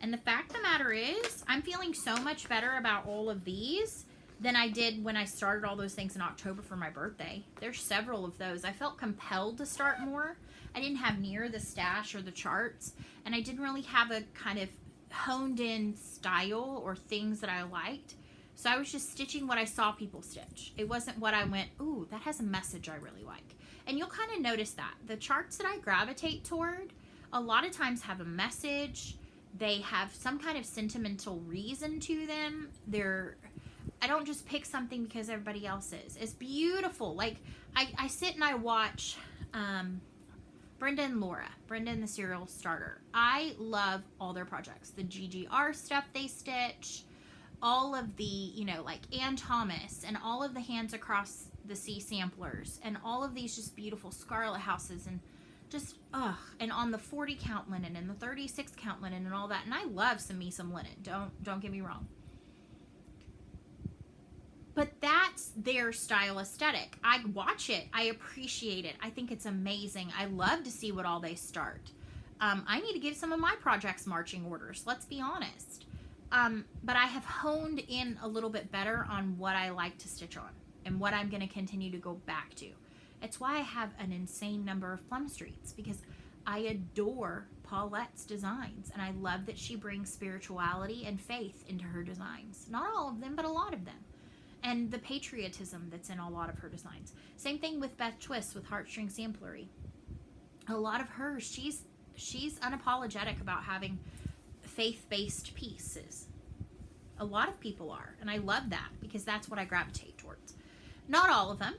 S1: And the fact of the matter is, I'm feeling so much better about all of these than I did when I started all those things in October for my birthday. There's several of those. I felt compelled to start more. I didn't have near the stash or the charts, and I didn't really have a kind of honed in style or things that I liked. So I was just stitching what I saw people stitch. It wasn't what I went, ooh, that has a message I really like. And you'll kind of notice that. The charts that I gravitate toward, a lot of times have a message. They have some kind of sentimental reason to them. I don't just pick something because everybody else is. It's beautiful. Like, I sit and I watch Brenda and Laura, Brenda and the Serial Starter. I love all their projects. The GGR stuff they stitch, all of the, you know, like Ann Thomas and all of the Hands Across the Sea samplers and all of these just beautiful Scarlet Houses and just, and on the 40 count linen and the 36 count linen and all that. And I love some linen. Don't get me wrong. But that's their style aesthetic. I watch it. I appreciate it. I think it's amazing. I love to see what all they start. I need to give some of my projects marching orders. Let's be honest. But I have honed in a little bit better on what I like to stitch on and what I'm going to continue to go back to. It's why I have an insane number of Plum Streets, because I adore Paulette's designs, and I love that she brings spirituality and faith into her designs. Not all of them, but a lot of them. And the patriotism that's in a lot of her designs. Same thing with Beth Twist with Heartstring Samplery. A lot of hers, she's unapologetic about having faith-based pieces. A lot of people are, and I love that because that's what I gravitate towards. Not all of them.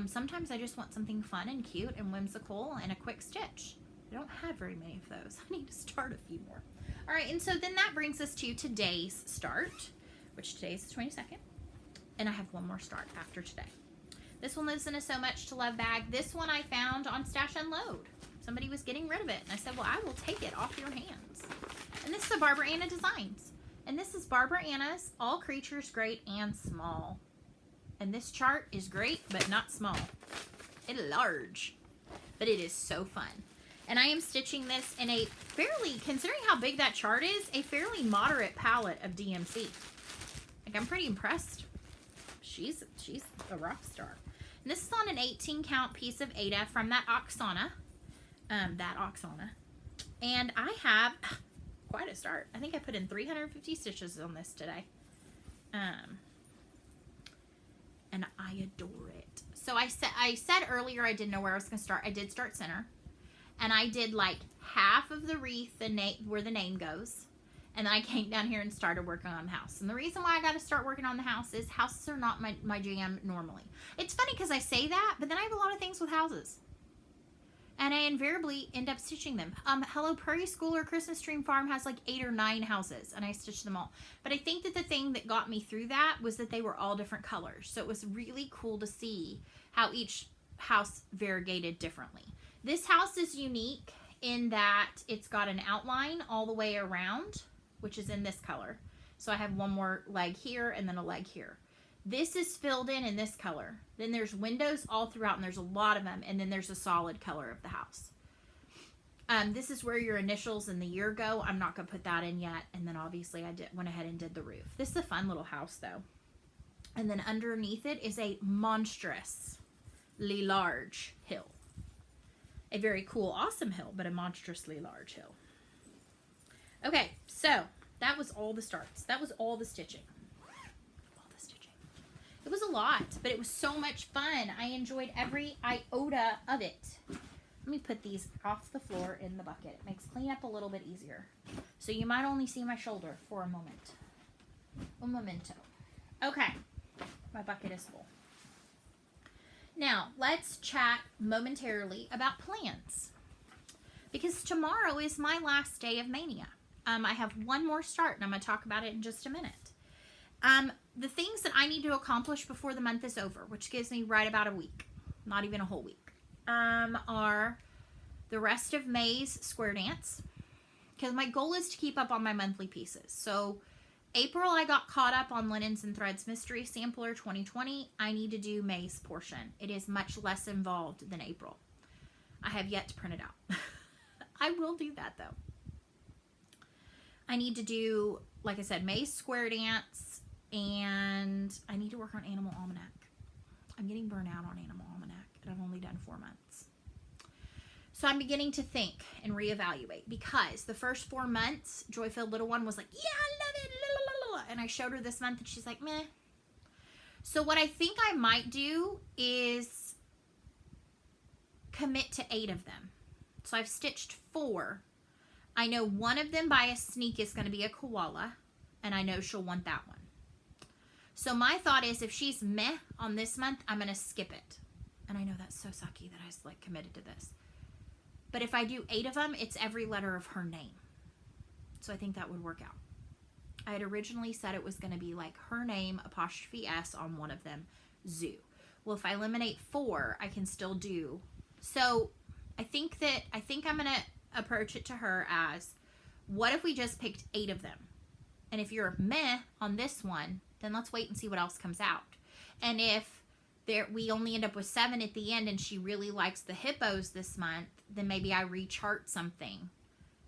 S1: Sometimes I just want something fun and cute and whimsical and a quick stitch. I don't have very many of those. I need to start a few more. All right, and so then that brings us to today's start, which today is the 22nd. And I have one more start after today. This one lives in a So Much to Love bag. This one I found on Stash Unload. Somebody was getting rid of it, and I said, well, I will take it off your hands. And this is a Barbara Anna Designs. And this is Barbara Anna's All Creatures Great and Small. And this chart is great, but not small. It's large, but it is so fun. And I am stitching this in a fairly, considering how big that chart is, a fairly moderate palette of DMC. Like, I'm pretty impressed. She's a rock star. And this is on an 18 count piece of Aida from that Oksana. And I have quite a start. I think I put in 350 stitches on this today. And I adore it. So I said earlier I didn't know where I was going to start. I did start center. And I did like half of the wreath, where the name goes. And then I came down here and started working on the house. And the reason why I got to start working on the house is houses are not my jam normally. It's funny because I say that, but then I have a lot of things with houses. And I invariably end up stitching them. Hello Prairie School or Christmas Dream Farm has like 8 or 9 houses, and I stitched them all. But I think that the thing that got me through that was that they were all different colors. So it was really cool to see how each house variegated differently. This house is unique in that it's got an outline all the way around, which is in this color. So I have one more leg here and then a leg here. This is filled in this color. Then there's windows all throughout, and there's a lot of them, and then there's a solid color of the house. This is where your initials and the year go. I'm not going to put that in yet. And then obviously I went ahead and did the roof. This is a fun little house though. And then underneath it is a monstrously large hill. A very cool, awesome hill, but a monstrously large hill. Okay, so that was all the starts. That was all the stitching. It was a lot, but it was so much fun. I enjoyed every iota of it. Let me put these off the floor in the bucket. It makes cleanup a little bit easier. So you might only see my shoulder for a moment. Un momento. Okay, my bucket is full. Now, let's chat momentarily about plans. Because tomorrow is my last day of Mania. I have one more start, and I'm going to talk about it in just a minute. The things that I need to accomplish before the month is over, which gives me right about a week, not even a whole week, are the rest of May's square dance, because my goal is to keep up on my monthly pieces. So April, I got caught up on Linens and Threads Mystery Sampler 2020. I need to do May's portion. It is much less involved than April. I have yet to print it out. I will do that though. I need to do, like I said, May's square dance. And I need to work on Animal Almanac. I'm getting burnt out on Animal Almanac, and I've only done 4 months. So I'm beginning to think and reevaluate, because the first 4 months, Joy-Filled Little One was like, yeah, I love it, la, la, la, la. And I showed her this month, and she's like, meh. So what I think I might do is commit to 8 of them. So I've stitched 4. I know one of them by a sneak is going to be a koala, and I know she'll want that one. So my thought is, if she's meh on this month, I'm going to skip it. And I know that's so sucky that I was like committed to this. But if I do 8 of them, it's every letter of her name. So I think that would work out. I had originally said it was going to be like her name, 'S on one of them, Zoo. Well, if I eliminate 4, I can still do. So I think I'm going to approach it to her as, what if we just picked 8 of them? And if you're meh on this one, then let's wait and see what else comes out. And if we only end up with 7 at the end and she really likes the hippos this month, then maybe I rechart something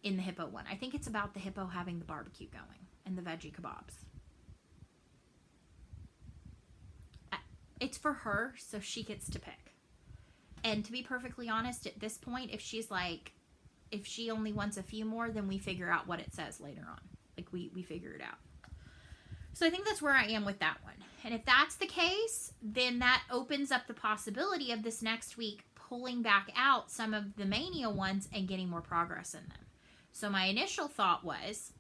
S1: in the hippo one. I think it's about the hippo having the barbecue going and the veggie kebabs. It's for her, so she gets to pick. And to be perfectly honest, at this point, if she's like, if she only wants a few more, then we figure out what it says later on. Like we figure it out. So I think that's where I am with that one. And if that's the case, then that opens up the possibility of this next week pulling back out some of the Mania ones and getting more progress in them. So my initial thought was,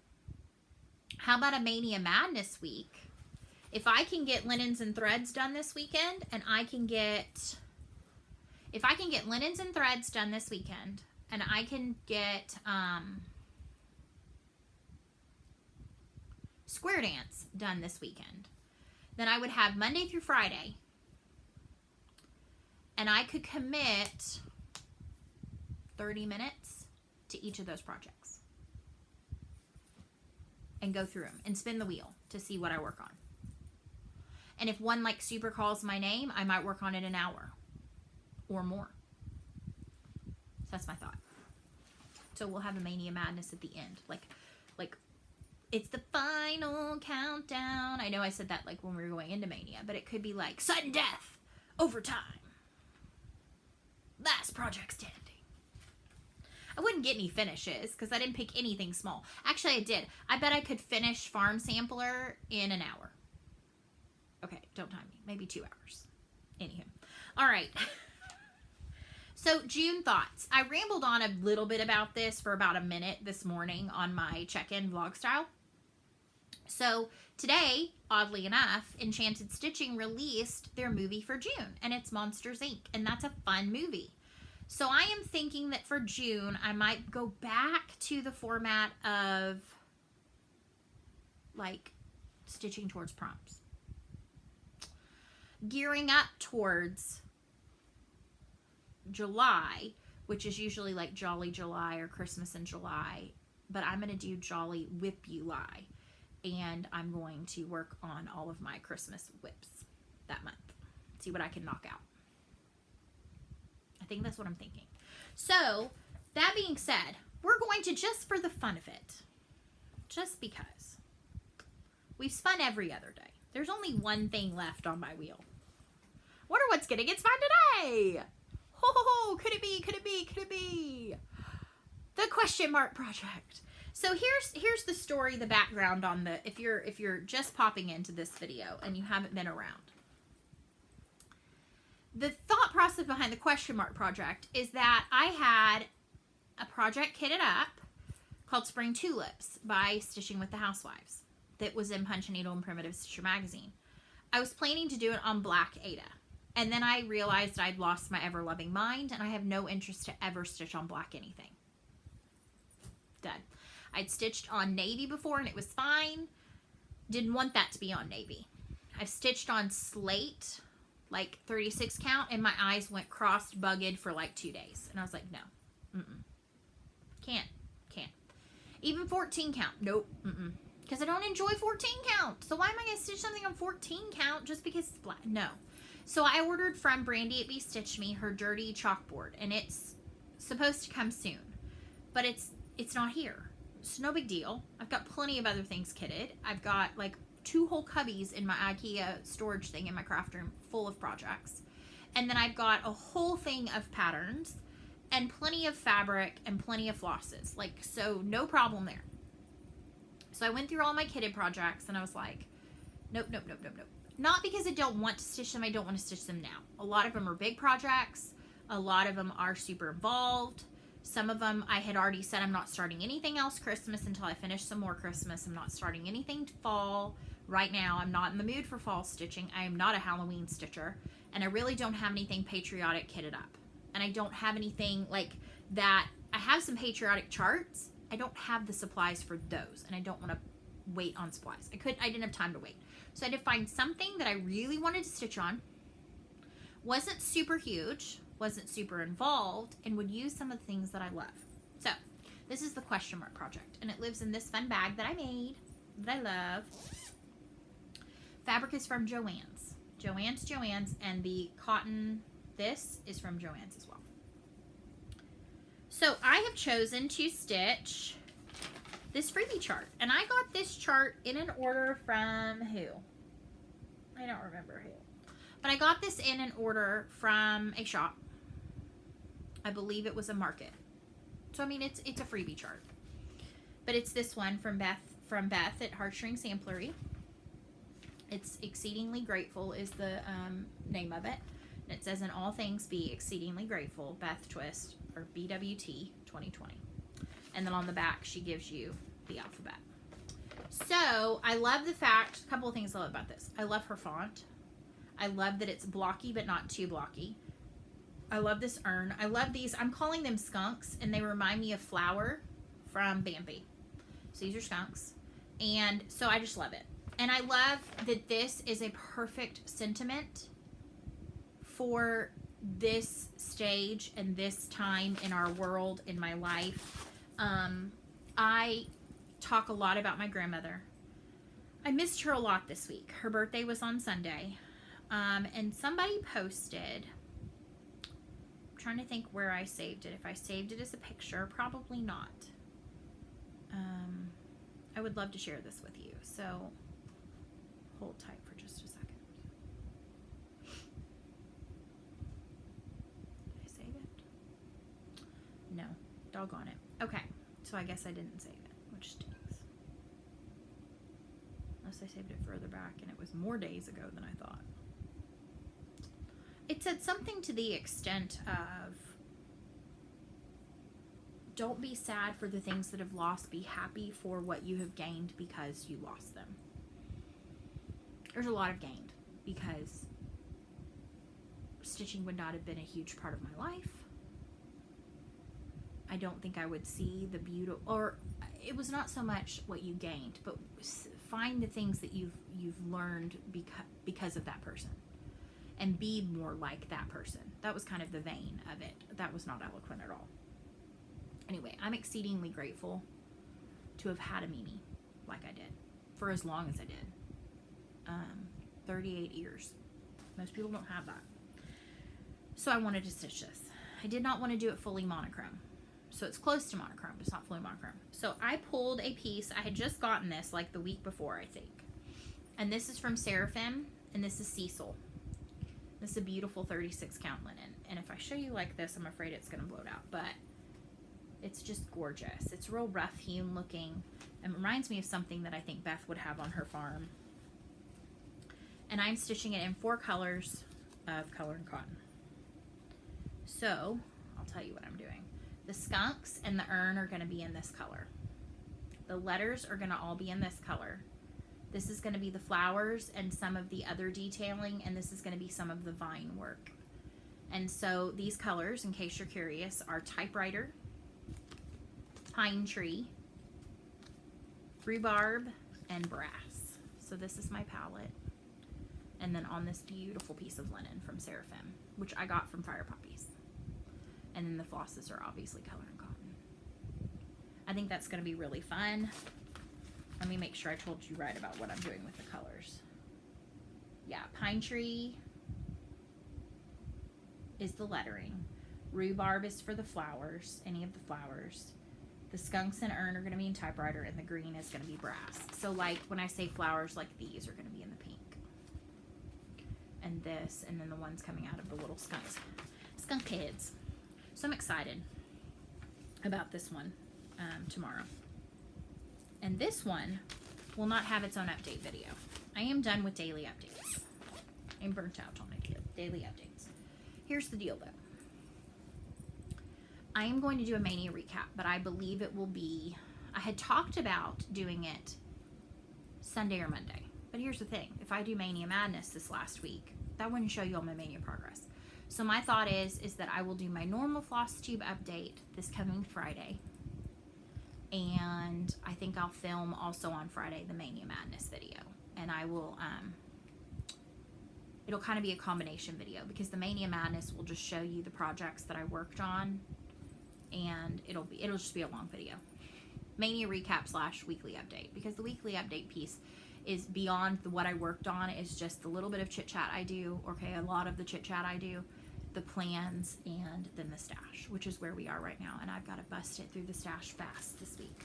S1: how about a Mania Madness week? If I can get Linens and Threads done this weekend, and if I can get Linens and Threads done this weekend, and I can get Square Dance done this weekend, then I would have Monday through Friday, and I could commit 30 minutes to each of those projects and go through them and spin the wheel to see what I work on. And if one like super calls my name, I might work on it an hour or more. So that's my thought. So we'll have a Mania Madness at the end. Like it's the final countdown. I know I said that like when we were going into Mania, but it could be like sudden death, overtime, last project standing. I wouldn't get any finishes because I didn't pick anything small. Actually, I did. I bet I could finish Farm Sampler in an hour. Okay, don't time me. Maybe 2 hours. Anywho. All right. So, June thoughts. I rambled on a little bit about this for about a minute this morning on my check-in vlog style. So today, oddly enough, Enchanted Stitching released their movie for June, and it's Monsters, Inc., and that's a fun movie. So I am thinking that for June, I might go back to the format of, like, stitching towards prompts. Gearing up towards July, which is usually like Jolly July or Christmas in July, but I'm going to do Jolly Whip July, and I'm going to work on all of my Christmas whips that month. See what I can knock out. I think that's what I'm thinking. So, that being said, we're going to, just for the fun of it, just because, we've spun every other day. There's only one thing left on my wheel. Wonder what's gonna get spun today? Ho ho ho, could it be, could it be, could it be? The question mark project. So here's the story, the background on the, if you're just popping into this video and you haven't been around. The thought process behind the question mark project is that I had a project kitted up called Spring Tulips by Stitching with the Housewives that was in Punch and Needle and Primitive Stitcher magazine. I was planning to do it on black Aida, and then I realized I'd lost my ever-loving mind and I have no interest to ever stitch on black anything. Done. I'd stitched on navy before and it was fine. Didn't want that to be on navy. I've stitched on slate, like 36 count, and my eyes went crossed, bugged for like 2 days. And I was like, no. Can't. Even 14 count. Nope. Because I don't enjoy 14 count. So why am I going to stitch something on 14 count just because it's black? No. So I ordered from Brandy at Bee Stitch Me her dirty chalkboard, and it's supposed to come soon. But it's not here. It's no big deal. I've got plenty of other things kitted. I've got like 2 whole cubbies in my IKEA storage thing in my craft room full of projects. And then I've got a whole thing of patterns and plenty of fabric and plenty of flosses. Like, so no problem there. So I went through all my kitted projects and I was like, nope. Not because I don't want to stitch them. I don't want to stitch them now. A lot of them are big projects. A lot of them are super involved. Some of them I had already said I'm not starting anything else Christmas until I finish some more Christmas. I'm not starting anything fall. Right now, I'm not in the mood for fall stitching. I am not a Halloween stitcher. And I really don't have anything patriotic kitted up. And I don't have anything like that. I have some patriotic charts. I don't have the supplies for those. And I don't want to wait on supplies. I didn't have time to wait. So I had to find something that I really wanted to stitch on. Wasn't super huge. Wasn't super involved. And would use some of the things that I love. So this is the question mark project. And it lives in this fun bag that I made. That I love. Fabric is from Joann's. Joann's, and the cotton, this is from Joann's as well. So I have chosen to stitch this freebie chart. And I got this chart in an order from who? I don't remember who. But I got this in an order from a shop. I believe it was a market. So I mean it's a freebie chart. But it's this one from Beth at Heartstring Samplery. It's Exceedingly Grateful is the name of it. And it says, in all things be exceedingly grateful, Beth Twist, or BWT 2020. And then on the back, she gives you the alphabet. So, I love the fact, a couple of things I love about this. I love her font. I love that it's blocky, but not too blocky. I love this urn. I love these. I'm calling them skunks, and they remind me of Flower from Bambi. So, these are skunks. And so, I just love it. And I love that this is a perfect sentiment for this stage and this time in our world, in my life. I talk a lot about my grandmother. I missed her a lot this week. Her birthday was on Sunday. And somebody posted, I'm trying to think where I saved it. If I saved it as a picture, probably not. I would love to share this with you. So hold tight for just a second. Did I save it? No. Doggone it. Okay. So I guess I didn't save it, which stinks. Unless I saved it further back and it was more days ago than I thought. It said something to the extent of don't be sad for the things that have lost. Be happy for what you have gained because you lost them. There's a lot of gained because stitching would not have been a huge part of my life. I don't think I would see the beauty, or it was not so much what you gained, but find the things that you've learned because of that person, and be more like that person. That was kind of the vein of it. That was not eloquent at all. Anyway, I'm exceedingly grateful to have had a Mimi like I did for as long as I did. 38 years. Most people don't have that. So I wanted to stitch this. I did not want to do it fully monochrome. So it's close to monochrome, but it's not fully monochrome. So I pulled a piece. I had just gotten this like the week before, I think. And this is from Seraphim, and this is Cecil. This is a beautiful 36 count linen. And if I show you like this, I'm afraid it's going to bloat out, but it's just gorgeous. It's real rough hewn looking, and reminds me of something that I think Beth would have on her farm. And I'm stitching it in 4 colors of color and cotton. So I'll tell you what I'm doing. The skunks and the urn are going to be in this color. The letters are going to all be in this color. This is going to be the flowers and some of the other detailing, and this is going to be some of the vine work. And so these colors, in case you're curious, are typewriter, pine tree, rhubarb, and brass. So this is my palette. And then on this beautiful piece of linen from Seraphim, which I got from Fire Poppies. And then the flosses are obviously color and cotton. I think that's going to be really fun. Let me make sure I told you right about what I'm doing with the colors. Yeah, pine tree is the lettering. Rhubarb is for the flowers, any of the flowers. The skunks and urn are going to be in typewriter, and the green is going to be brass. So like when I say flowers, like these are going to be in the pink. And this, and then the ones coming out of the little skunks. Skunk heads. So I'm excited about this one tomorrow. And this one will not have its own update video. I am done with daily updates. I'm burnt out on my daily updates. Here's the deal though. I am going to do a Mania recap, but I believe it will be, I had talked about doing it Sunday or Monday. But here's the thing, if I do Mania Madness this last week, that wouldn't show you all my Mania progress. So my thought is that I will do my normal Flosstube update this coming Friday. And I think I'll film also on Friday the Mania Madness video. And I will, it'll kind of be a combination video because the Mania Madness will just show you the projects that I worked on. And it'll just be a long video. Mania recap / weekly update, because the weekly update piece is beyond what I worked on. Is just the little bit of chit chat I do, okay, a lot of the chit chat I do, the plans, and then the stash, which is where we are right now. And I've got to bust it through the stash fast this week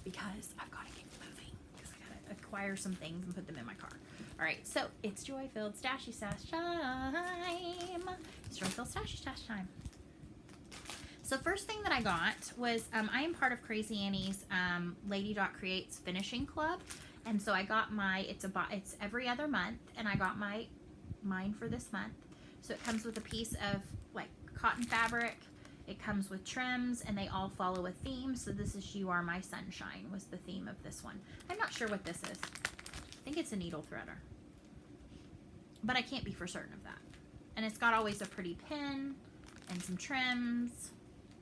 S1: because I've got to get moving, because I got to acquire some things and put them in my car. All right, so it's joy-filled stashy stash time. It's joy-filled stashy stash time. So first thing that I got was, I am part of Crazy Annie's Lady Creates Finishing Club. And so I got it's every other month, and I got mine for this month. So it comes with a piece of like cotton fabric. It comes with trims, and they all follow a theme. So this is You Are My Sunshine was the theme of this one. I'm not sure what this is. I think it's a needle threader, but I can't be for certain of that. And it's got always a pretty pin and some trims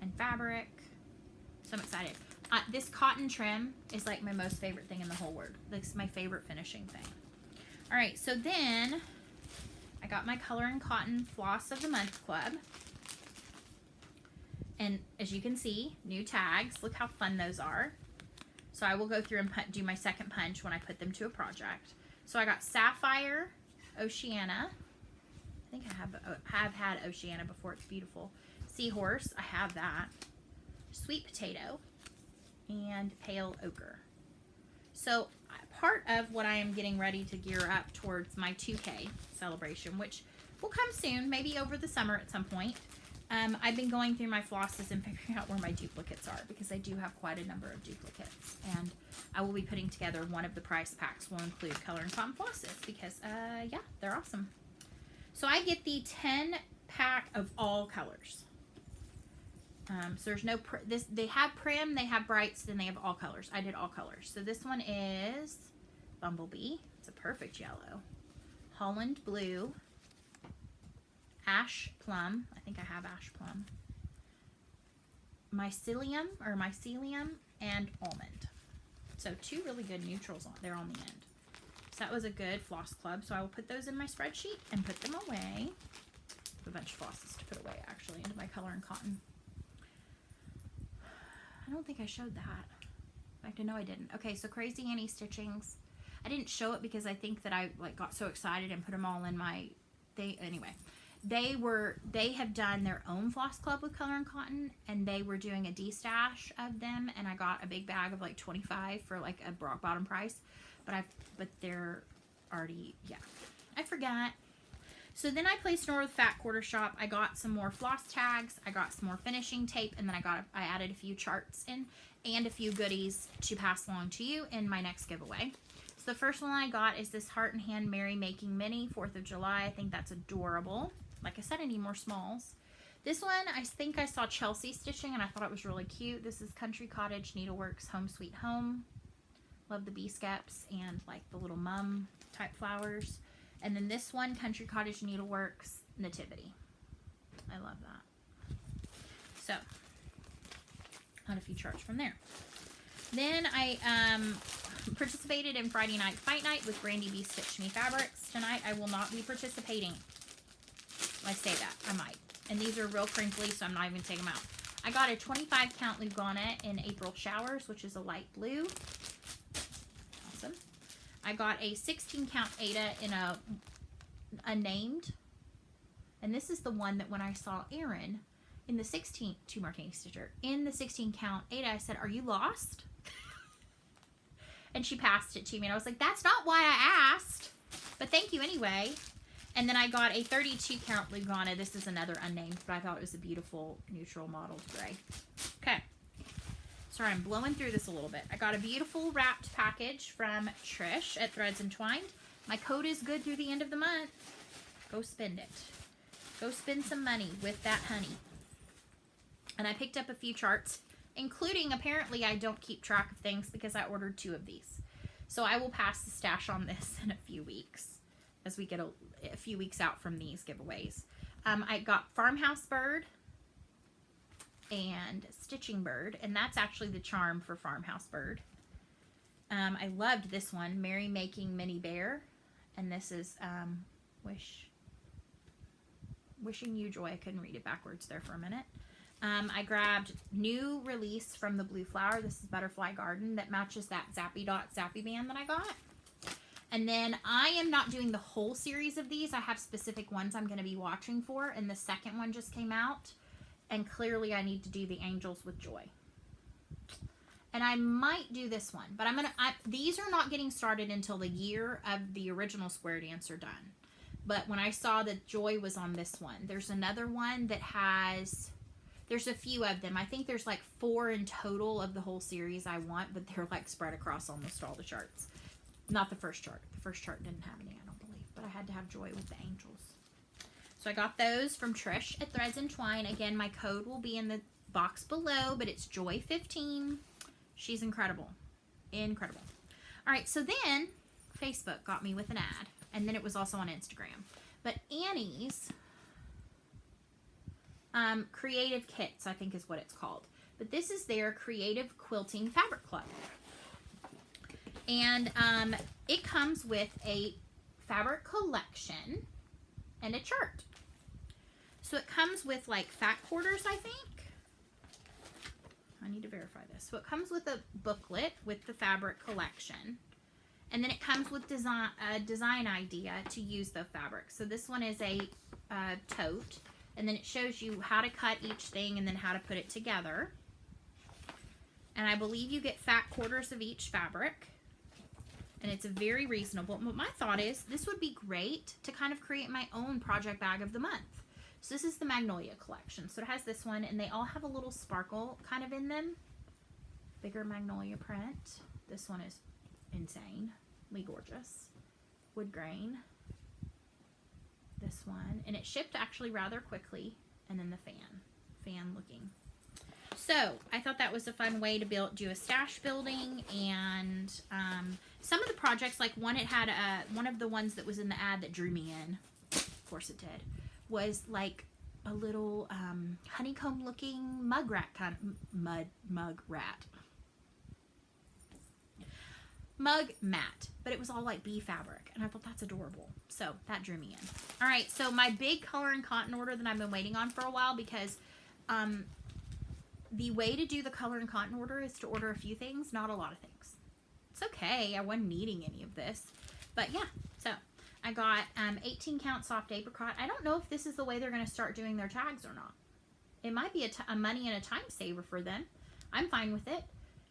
S1: and fabric. So I'm excited. This cotton trim is like my most favorite thing in the whole world. This is my favorite finishing thing. All right, so then I got my Color and Cotton Floss of the Month Club. And as you can see, new tags. Look how fun those are. So I will go through and do my second punch when I put them to a project. So I got Sapphire, Oceana. I think I have had Oceana before. It's beautiful. Seahorse, I have that. Sweet Potato, and Pale Ochre. So part of what I am getting ready to gear up towards my 2K celebration, which will come soon, maybe over the summer at some point. I've been going through my flosses and figuring out where my duplicates are, because I do have quite a number of duplicates, and I will be putting together one of the prize packs will include Color and Cotton flosses, because yeah, they're awesome. So I get the 10 pack of all colors. So there's no, they have prim, they have brights, then they have all colors. I did all colors. So this one is Bumblebee. It's a perfect yellow. Holland Blue. Ash Plum. I think I have Ash Plum. Mycelium, and Almond. So 2 really good neutrals there on the end. So that was a good floss club. So I will put those in my spreadsheet and put them away. A bunch of flosses to put away, actually, into my color and cotton. I don't think I showed that. In fact, I know I didn't. Okay, so Crazy Annie stitchings. I didn't show it because I think that I got so excited and put them all in my thing. Anyway, they have done their own floss club with color and cotton, and they were doing a de-stash of them, and I got a big bag of like 25 for like a rock bottom price. But they're already, yeah. I forgot. So then I placed an order with Fat Quarter Shop. I got some more floss tags. I got some more finishing tape, and then I added a few charts in and a few goodies to pass along to you in my next giveaway. So the first one I got is this Heart and Hand Merry Making Mini, 4th of July. I think that's adorable. Like I said, I need more smalls. This one, I think I saw Chelsea stitching, and I thought it was really cute. This is Country Cottage Needleworks Home Sweet Home. Love the bee skeps and like the little mum type flowers. And then this one, Country Cottage Needleworks Nativity. I love that. So, got a few charts from there. Then I participated in Friday Night Fight Night with Brandy B Stitch Me Fabrics. Tonight I will not be participating. I say that, I might. And these are real crinkly, so I'm not even going to take them out. I got a 25 count Lugana in April Showers, which is a light blue. Awesome. I got a 16 count Aida in a unnamed. And this is the one that when I saw Erin in the 16, to Martini Stitcher, in the 16 count Aida, I said, "Are you lost?" And she passed it to me, and I was like, "That's not why I asked, but thank you anyway." And then I got a 32 count Lugana. This is another unnamed, but I thought it was a beautiful neutral mottled gray. Okay. Sorry, I'm blowing through this a little bit. I got a beautiful wrapped package from Trish at Threads Entwined. My code is good through the end of the month. Go spend it. Go spend some money with that honey. And I picked up a few charts, including, apparently I don't keep track of things because I ordered 2 of these. So I will pass the stash on this in a few weeks as we get a few weeks out from these giveaways. I got Farmhouse Bird and Stitching Bird, and that's actually the charm for Farmhouse Bird. I loved this one, Merry Making Mini Bear, and this is Wishing You Joy. I couldn't read it backwards there for a minute. I grabbed new release from the Blue Flower. This is Butterfly Garden that matches that Zappy Dot Zappy band that I got. And then I am not doing the whole series of these. I have specific ones I'm going to be watching for, and the second one just came out. And clearly I need to do the Angels with Joy. And I might do this one, but these are not getting started until the year of the original Square Dance are done. But when I saw that Joy was on this one, there's another one that there's a few of them. I think there's like 4 in total of the whole series I want, but they're like spread across almost all the charts. Not the first chart. The first chart didn't have any, I don't believe, but I had to have Joy with the Angels. So I got those from Trish at Threads Entwine. Again, my code will be in the box below, but it's Joy15. She's incredible. Incredible. All right, so then Facebook got me with an ad, and then it was also on Instagram. But Annie's Creative Kits, I think is what it's called. But this is their Creative Quilting Fabric Club. And it comes with a fabric collection and a chart. So it comes with like fat quarters, I think. I need to verify this. So it comes with a booklet with the fabric collection. And then it comes with a design idea to use the fabric. So this one is a tote. And then it shows you how to cut each thing and then how to put it together. And I believe you get fat quarters of each fabric. And it's very reasonable. But my thought is this would be great to kind of create my own project bag of the month. So this is the Magnolia collection. So it has this one, and they all have a little sparkle kind of in them. Bigger Magnolia print. This one is insanely gorgeous. Wood grain. This one. And it shipped actually rather quickly. And then the fan looking. So I thought that was a fun way to do a stash building, and some of the projects, like one, it had one of the ones that was in the ad that drew me in, of course it did, was like a little honeycomb looking mug rat mug mat, but it was all like bee fabric, and I thought that's adorable, so that drew me in. All right, so my big color and cotton order that I've been waiting on for a while, because the way to do the color and cotton order is to order a few things, not a lot of things. It's okay, I wasn't needing any of this, but yeah, so I got 18 count soft apricot. I don't know if this is the way they're going to start doing their tags or not. It might be a money and a time saver for them. I'm fine with it.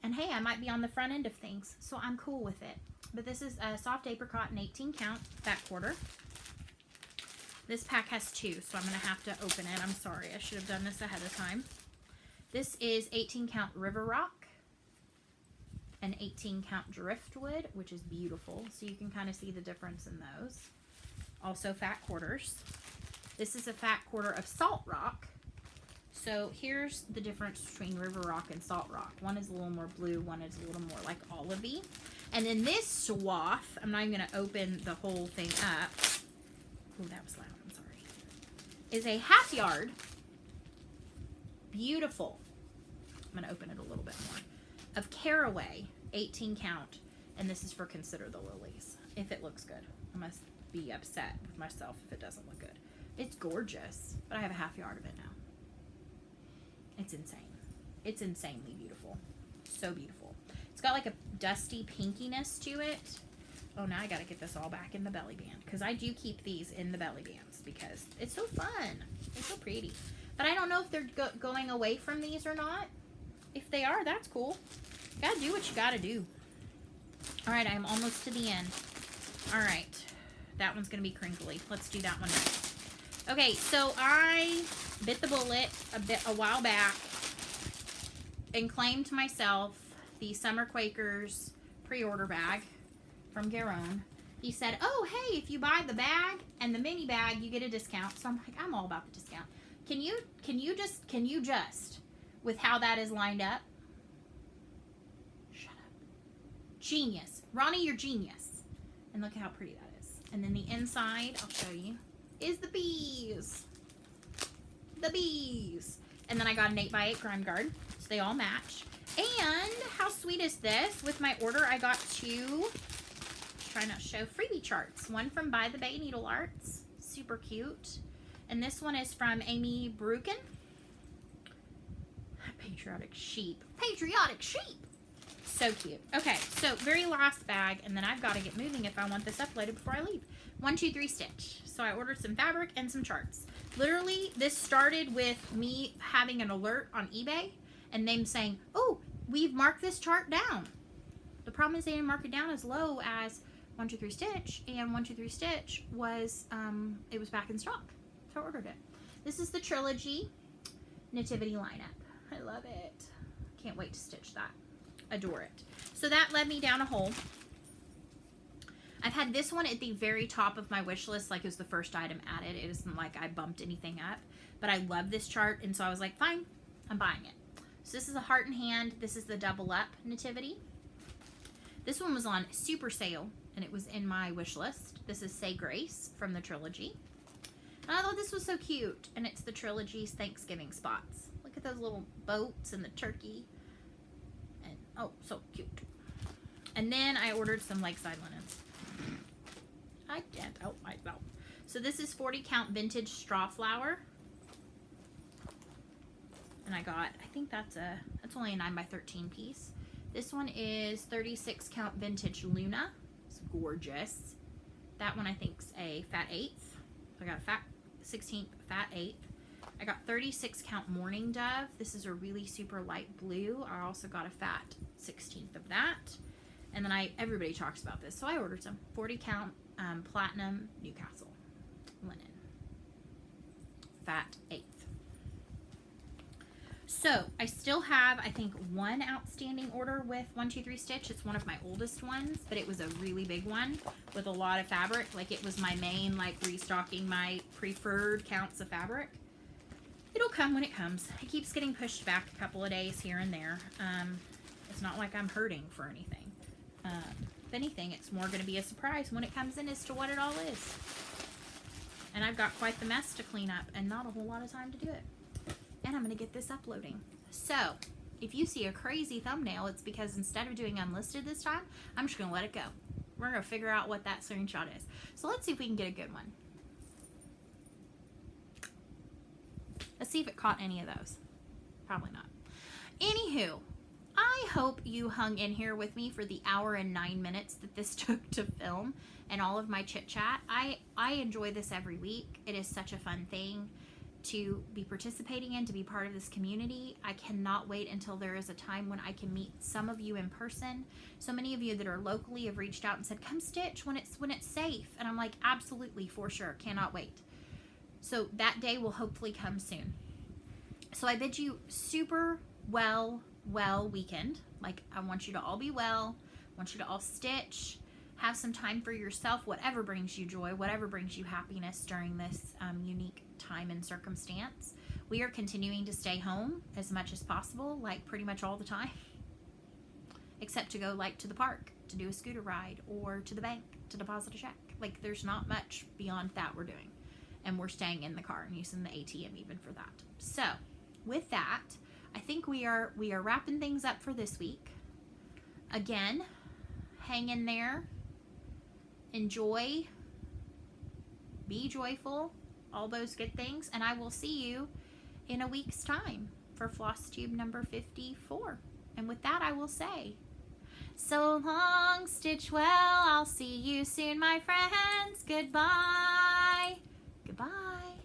S1: And hey, I might be on the front end of things, so I'm cool with it. But this is a soft apricot and 18 count fat quarter. This pack has 2, so I'm going to have to open it. I'm sorry, I should have done this ahead of time. This is 18 count River Rock and 18 count Driftwood, which is beautiful. So you can kind of see the difference in those. Also fat quarters. This is a fat quarter of Salt Rock. So here's the difference between River Rock and Salt Rock. One is a little more blue, one is a little more like olivey. And then this swath, I'm not even going to open the whole thing up. Oh, that was loud, I'm sorry. Is a half yard. Beautiful. I'm going to open it a little bit more. Of Caraway, 18 count. And this is for Consider the Lilies. If it looks good. I must be upset with myself if it doesn't look good. It's gorgeous, but I have a half yard of it now. It's insane. It's insanely beautiful. So beautiful. It's got like a dusty pinkiness to it. Oh, now I got to get this all back in the belly band, because I do keep these in the belly bands because it's so fun. It's so pretty. But I don't know if they're going away from these or not. If they are, that's cool. You gotta do what you gotta do. All right, I'm almost to the end. All right, that one's gonna be crinkly. Let's do that one next. Okay, so I bit the bullet a while back and claimed to myself the Summer Quakers pre-order bag from Garon. He said, oh, hey, if you buy the bag and the mini bag, you get a discount. So I'm like, I'm all about the discount. Can you just, with how that is lined up? Shut up. Genius. Ronnie, you're genius. And look how pretty that is. And then the inside, I'll show you, is the bees. The bees. And then I got an 8x8 grime guard, so they all match. And how sweet is this? With my order, I got 2, try not to show, freebie charts. One from By the Bay Needle Arts, super cute. And this one is from Amy Bruken. Patriotic sheep. Patriotic sheep. So cute. Okay, so very last bag, and then I've got to get moving if I want this uploaded before I leave. 1, 2, 3 stitch. So I ordered some fabric and some charts. Literally, this started with me having an alert on eBay and them saying, oh, we've marked this chart down. The problem is they didn't mark it down as low as 1, 2, 3 stitch, and 1, 2, 3 stitch was, it was back in stock. So I ordered it. This is the Trilogy Nativity lineup. I love it. Can't wait to stitch that. Adore it. So that led me down a hole. I've had this one at the very top of my wish list, like it was the first item added. It isn't like I bumped anything up, but I love this chart, and so I was like, fine, I'm buying it. So this is a Heart and Hand. This is the Double Up Nativity. This one was on super sale, and it was in my wish list. This is Say Grace from the Trilogy. And I thought this was so cute, and it's the Trilogy's Thanksgiving spots. Look at those little boats and the turkey. And oh, so cute. And then I ordered some Lakeside linens. I can't help myself. So this is 40 count vintage straw flower. And I got, I think that's only a 9x13 piece. This one is 36 count vintage Luna. It's gorgeous. That one I think's a fat 8th. So I got a fat 16th, fat 8th. I got 36 count Morning Dove. This is a really super light blue. I also got a fat 16th of that. And then everybody talks about this, so I ordered some 40 count Platinum Newcastle linen. Fat 8th. So I still have, I think, one outstanding order with 1, 2, 3 stitch. It's one of my oldest ones, but it was a really big one with a lot of fabric. Like it was my main, like restocking my preferred counts of fabric. It'll come when it comes. It keeps getting pushed back a couple of days here and there. It's not like I'm hurting for anything. If anything, it's more going to be a surprise when it comes in as to what it all is. And I've got quite the mess to clean up and not a whole lot of time to do it. And I'm going to get this uploading. So, if you see a crazy thumbnail, it's because instead of doing unlisted this time, I'm just going to let it go. We're going to figure out what that screenshot is. So let's see if we can get a good one. Let's see if it caught any of those. Probably not. Anywho, I hope you hung in here with me for the hour and 9 minutes that this took to film and all of my chit chat. I enjoy this every week. It is such a fun thing to be participating in, to be part of this community. I cannot wait until there is a time when I can meet some of you in person. So many of you that are locally have reached out and said, come stitch when it's safe. And I'm like, absolutely, for sure, cannot wait. So that day will hopefully come soon. So I bid you super well weekend. Like, I want you to all be well. I want you to all stitch. Have some time for yourself, whatever brings you joy, whatever brings you happiness during this unique time and circumstance. We are continuing to stay home as much as possible, like pretty much all the time. Except to go like to the park, to do a scooter ride, or to the bank to deposit a check. Like, there's not much beyond that we're doing. And we're staying in the car and using the ATM even for that. So, with that, I think we are wrapping things up for this week. Again, hang in there. Enjoy. Be joyful. All those good things. And I will see you in a week's time for Flosstube number 54. And with that, I will say, so long, stitch well. I'll see you soon, my friends. Goodbye. Goodbye.